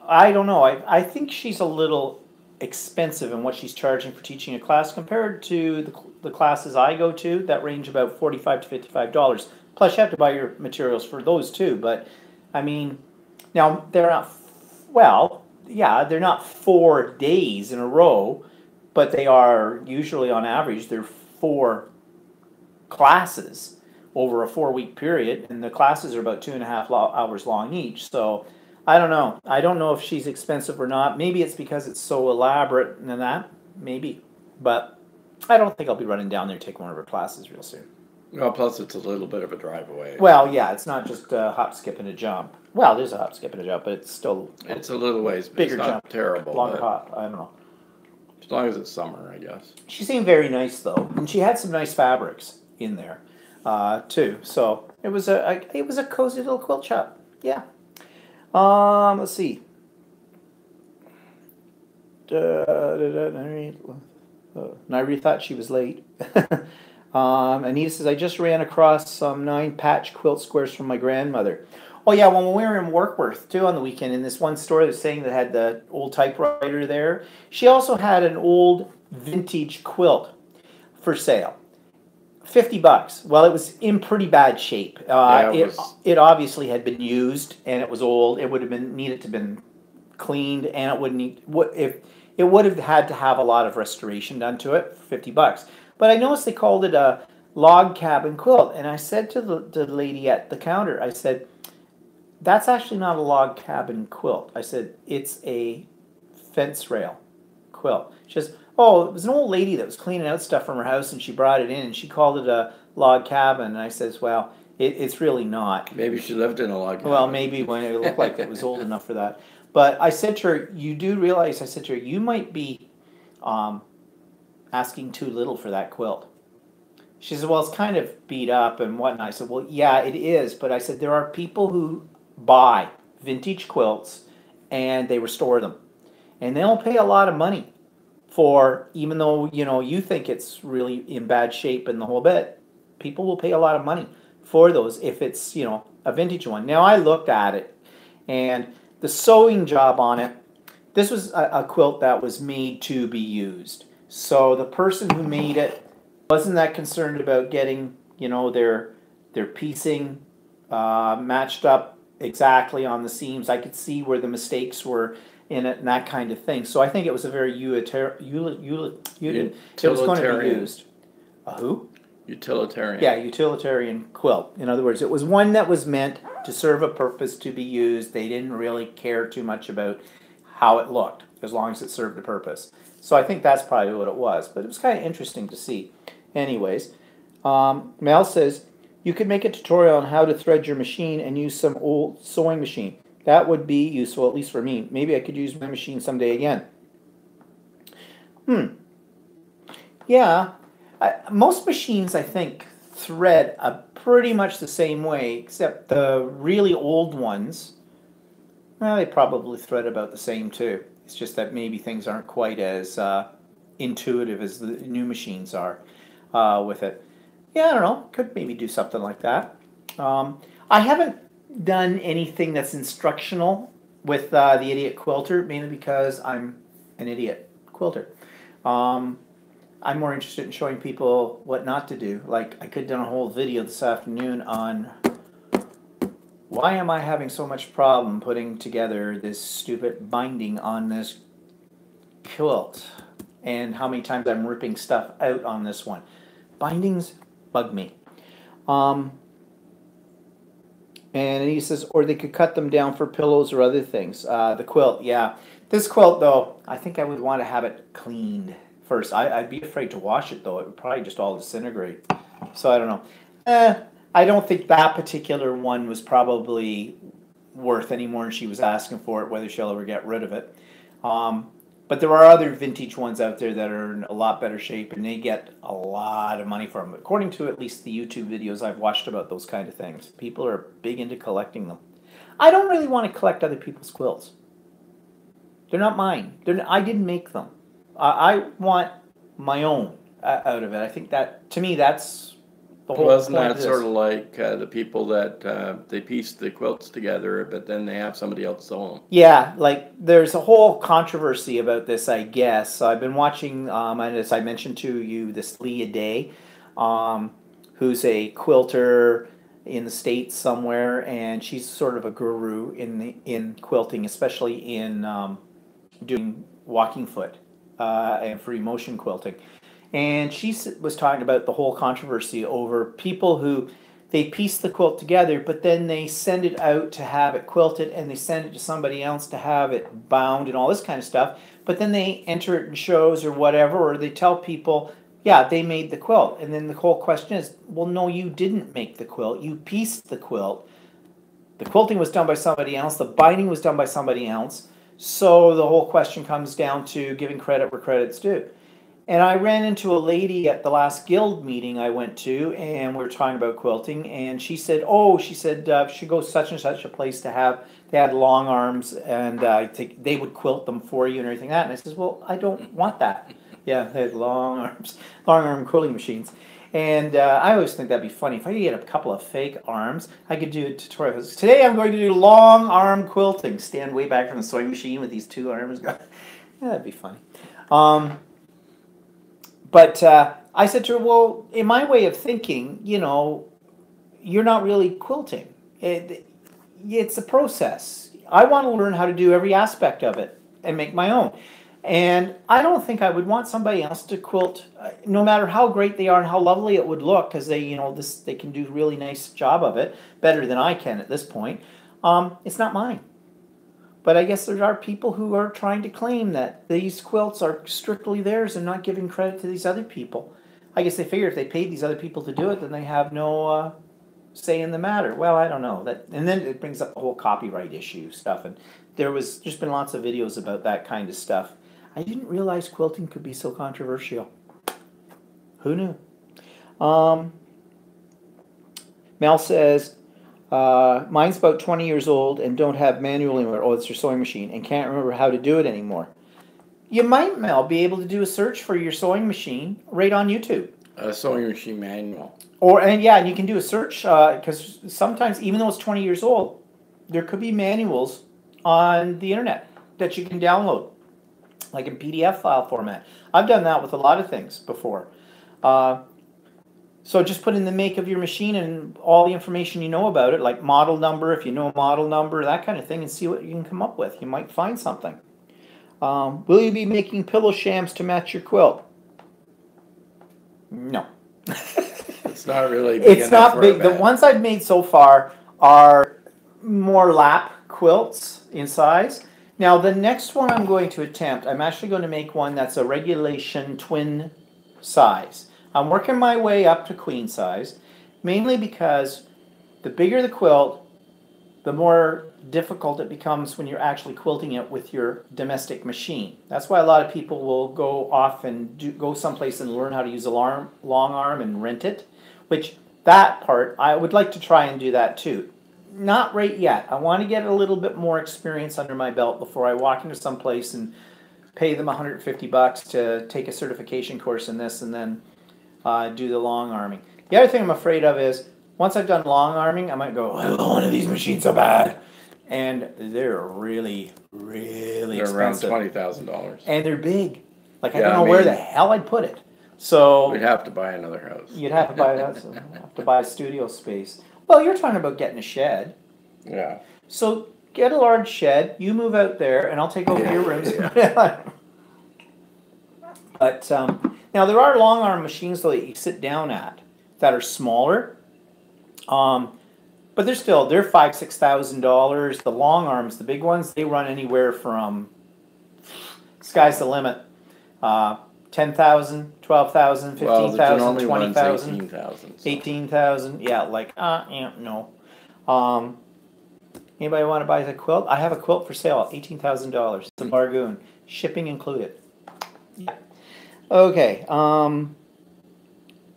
I don't know. I think she's a little expensive in what she's charging for teaching a class compared to the classes I go to that range about $45 to $55. Plus, you have to buy your materials for those too. But I mean, now they're not, well, yeah, they're not 4 days in a row, but they are usually on average, they're 4 classes over a 4 week period, and the classes are about 2.5 hours long each. So I don't know. I don't know if she's expensive or not. Maybe it's because it's so elaborate and that. Maybe. But I don't think I'll be running down there to take one of her classes real soon.
Well, plus it's a little bit of a drive away.
Well, yeah, it's not just a hop, skip, and a jump. Well, there's a hop, skip, and a jump, but it's still
It's a little ways, but
bigger
it's not
jump,
terrible.
longer
but
hop. I don't know.
as long as it's summer, I guess.
She seemed very nice though, and she had some nice fabrics in there, too. So it was a cozy little quilt shop. Yeah. Let's see. Nairi thought she was late. Anita says, I just ran across some 9-patch quilt squares from my grandmother. Oh yeah, when we were in Warkworth too on the weekend, in this one store that was saying that had the old typewriter there, she also had an old vintage quilt for sale. $50. Well, it was in pretty bad shape. It obviously had been used and it was old. It would have been needed to been cleaned, and it would need if it would have had to have a lot of restoration done to it for $50. But I noticed they called it a log cabin quilt, and I said to the lady at the counter, I said, that's actually not a log cabin quilt. I said, it's a fence rail quilt. She says, oh, it was an old lady that was cleaning out stuff from her house and she brought it in and she called it a log cabin. And I says, well, it's really not.
Maybe she lived in a log cabin.
Well, maybe when it looked like it was old enough for that. But I said to her, you do realize, I said to her, you might be asking too little for that quilt. She said, well, it's kind of beat up and whatnot. I said, well, yeah, it is. But I said, there are people who buy vintage quilts and they restore them. And they don't pay a lot of money for, even though, you think it's really in bad shape and the whole bit, people will pay a lot of money for those if it's, a vintage one. Now, I looked at it, and the sewing job on it, this was a quilt that was made to be used. So the person who made it wasn't that concerned about getting, their piecing matched up exactly on the seams. I could see where the mistakes were in it and that kind of thing. So I think it was a very it was going to be used. A who?
Utilitarian.
Yeah, utilitarian quilt. In other words, it was one that was meant to serve a purpose, to be used. They didn't really care too much about how it looked, as long as it served a purpose. So I think that's probably what it was. But it was kind of interesting to see. Anyways, Mel says, you could make a tutorial on how to thread your machine and use some old sewing machine. That would be useful, at least for me. Maybe I could use my machine someday again. Yeah. Most machines, I think, thread pretty much the same way, except the really old ones, well, they probably thread about the same too. It's just that maybe things aren't quite as intuitive as the new machines are with it. Yeah, I don't know. Could maybe do something like that. I haven't done anything that's instructional with the Idiot Quilter, mainly because I'm an idiot quilter. I'm more interested in showing people what not to do. Like, I could have done a whole video this afternoon on why am I having so much problem putting together this stupid binding on this quilt, and how many times I'm ripping stuff out on this one. Bindings bug me. And he says, or they could cut them down for pillows or other things. The quilt, yeah. This quilt, though, I think I would want to have it cleaned first. I'd be afraid to wash it, though. It would probably just all disintegrate. So I don't know. I don't think that particular one was probably worth any more than she was asking for it, whether she'll ever get rid of it. But there are other vintage ones out there that are in a lot better shape, and they get a lot of money for them. According to at least the YouTube videos I've watched about those kind of things, people are big into collecting them. I don't really want to collect other people's quilts. They're not mine. I didn't make them. I want my own out of it. I think that, to me, that's The whole
Wasn't
point
that
of
sort
this.
of like the people that they piece the quilts together, but then they have somebody else sew them?
Yeah, like there's a whole controversy about this, I guess. So I've been watching, and as I mentioned to you, this Leah Day, um, who's a quilter in the States somewhere, and she's sort of a guru in quilting, especially in doing walking foot and free motion quilting. And she was talking about the whole controversy over people who they piece the quilt together, but then they send it out to have it quilted and they send it to somebody else to have it bound and all this kind of stuff. But then they enter it in shows or whatever, or they tell people, yeah, they made the quilt. And then the whole question is, well, no, you didn't make the quilt. You pieced the quilt. The quilting was done by somebody else. The binding was done by somebody else. So the whole question comes down to giving credit where credit's due. And I ran into a lady at the last guild meeting I went to, and we were talking about quilting. And she said, "Oh, she said she goes such and such a place to have. They had long arms, and I think they would quilt them for you and everything like that." And I says, "Well, I don't want that." Yeah, they had long arms, long arm quilting machines. And I always think that'd be funny if I could get a couple of fake arms. I could do a tutorial. Today I'm going to do long arm quilting. Stand way back from the sewing machine with these two arms. Yeah, that'd be funny. But I said to her, well, in my way of thinking, you're not really quilting. It's a process. I want to learn how to do every aspect of it and make my own. And I don't think I would want somebody else to quilt, no matter how great they are and how lovely it would look, because they can do a really nice job of it, better than I can at this point. It's not mine. But I guess there are people who are trying to claim that these quilts are strictly theirs and not giving credit to these other people. I guess they figure if they paid these other people to do it, then they have no say in the matter. Well, I don't know. And then it brings up the whole copyright issue stuff. And there's been lots of videos about that kind of stuff. I didn't realize quilting could be so controversial. Who knew? Mel says, mine's about 20 years old and don't have manual anymore. Oh, it's your sewing machine and can't remember how to do it anymore. You might, Mel, be able to do a search for your sewing machine right on YouTube.
A sewing machine manual.
And you can do a search because sometimes, even though it's 20 years old, there could be manuals on the internet that you can download, like in PDF file format. I've done that with a lot of things before. So just put in the make of your machine and all the information you know about it, like model number, if you know a model number, that kind of thing, and see what you can come up with. You might find something. Will you be making pillow shams to match your quilt? No.
It's not really big.
It's not big. The ones I've made so far are more lap quilts in size. Now the next one I'm going to attempt, I'm actually going to make one that's a regulation twin size. I'm working my way up to queen size, mainly because the bigger the quilt, the more difficult it becomes when you're actually quilting it with your domestic machine. That's why a lot of people will go off and go someplace and learn how to use a long arm and rent it, which that part, I would like to try and do that too. Not right yet. I want to get a little bit more experience under my belt before I walk into some place and pay them $150 to take a certification course in this and then do the long arming. The other thing I'm afraid of is once I've done long arming, I might go, I want one of these machines so bad. And they're really, really expensive.
They're around $20,000.
And they're big. Like, I don't know where the hell I'd put it. So
we'd have to buy another house.
You'd have to buy a studio space. Well, you're talking about getting a shed.
Yeah.
So get a large shed. You move out there, and I'll take over your rooms. Yeah. But now there are long arm machines though that you sit down at that are smaller. But they're $5,000-$6,000. The long arms, the big ones, they run anywhere from sky's the limit. 10,000, 12,000, 15,000, 20,000,
18,000.
18,000. Yeah, no. Anybody want to buy the quilt? I have a quilt for sale, $18,000. It's a bargain, shipping included. Yeah. Okay.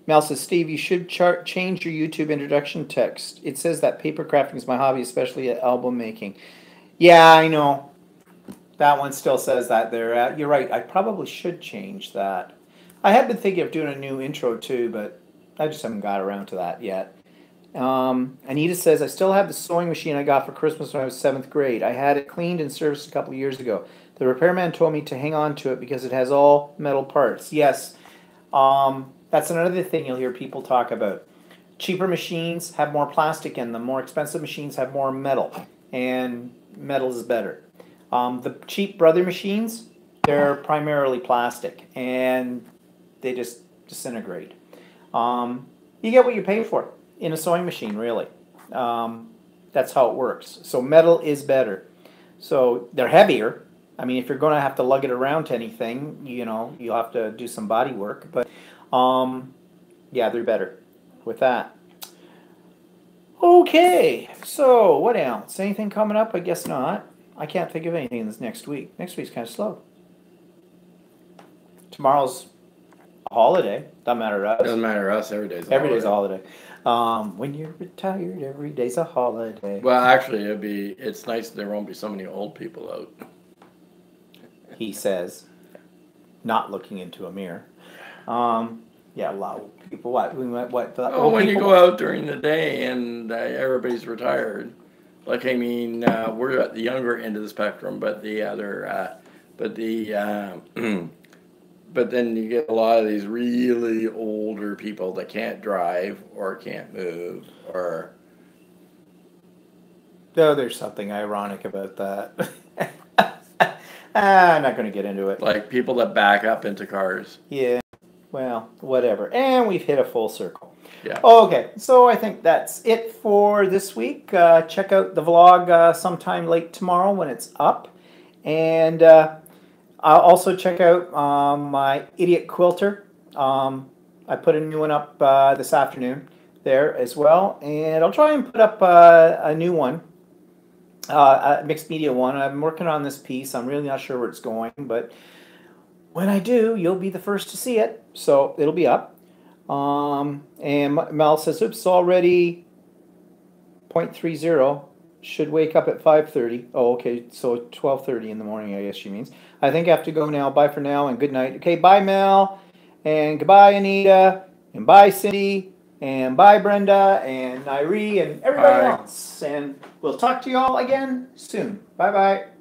Mel says, Steve, you should change your YouTube introduction text. It says that paper crafting is my hobby, especially at album making. Yeah, I know. That one still says that there. You're right. I probably should change that. I have been thinking of doing a new intro too, but I just haven't got around to that yet. Anita says, I still have the sewing machine I got for Christmas when I was 7th grade. I had it cleaned and serviced a couple of years ago. The repairman told me to hang on to it because it has all metal parts. Yes, that's another thing you'll hear people talk about. Cheaper machines have more plastic in them. More expensive machines have more metal, and metal is better. The cheap Brother machines, they're primarily plastic, and they just disintegrate. You get what you pay for in a sewing machine, really. That's how it works. So metal is better. So they're heavier. I mean, if you're going to have to lug it around to anything, you'll have to do some body work. But yeah, they're better with that. Okay, so what else? Anything coming up? I guess not. I can't think of anything this next week. Next week's kind of slow. Tomorrow's a holiday. Doesn't matter to us.
Doesn't matter to us. Every day's
a holiday. When you're retired, every day's a holiday.
Well, actually, it's nice there won't be so many old people out.
He says, not looking into a mirror. Yeah, a lot of people. What?
When you go out during the day and everybody's retired, like I mean, we're at the younger end of the spectrum, but the other, but then you get a lot of these really older people that can't drive or can't move or.
Oh, there's something ironic about that. I'm not going to get into it.
Like people that back up into cars.
Yeah. Well, whatever. And we've hit a full circle.
Yeah.
Okay, so I think that's it for this week. Check out the vlog sometime late tomorrow when it's up. And I'll also check out my Idiot Quilter. I put a new one up this afternoon there as well. And I'll try and put up a new one, a mixed media one. I'm working on this piece. I'm really not sure where it's going, but when I do, you'll be the first to see it. So it'll be up. And Mel says, oops, already 0.30. Should wake up at 5:30. Oh, okay, so 12:30 in the morning, I guess she means. I think I have to go now. Bye for now and good night. Okay, bye, Mel. And goodbye, Anita. And bye, Cindy. And bye, Brenda. And Nairi and everybody else. And we'll talk to you all again soon. Bye-bye.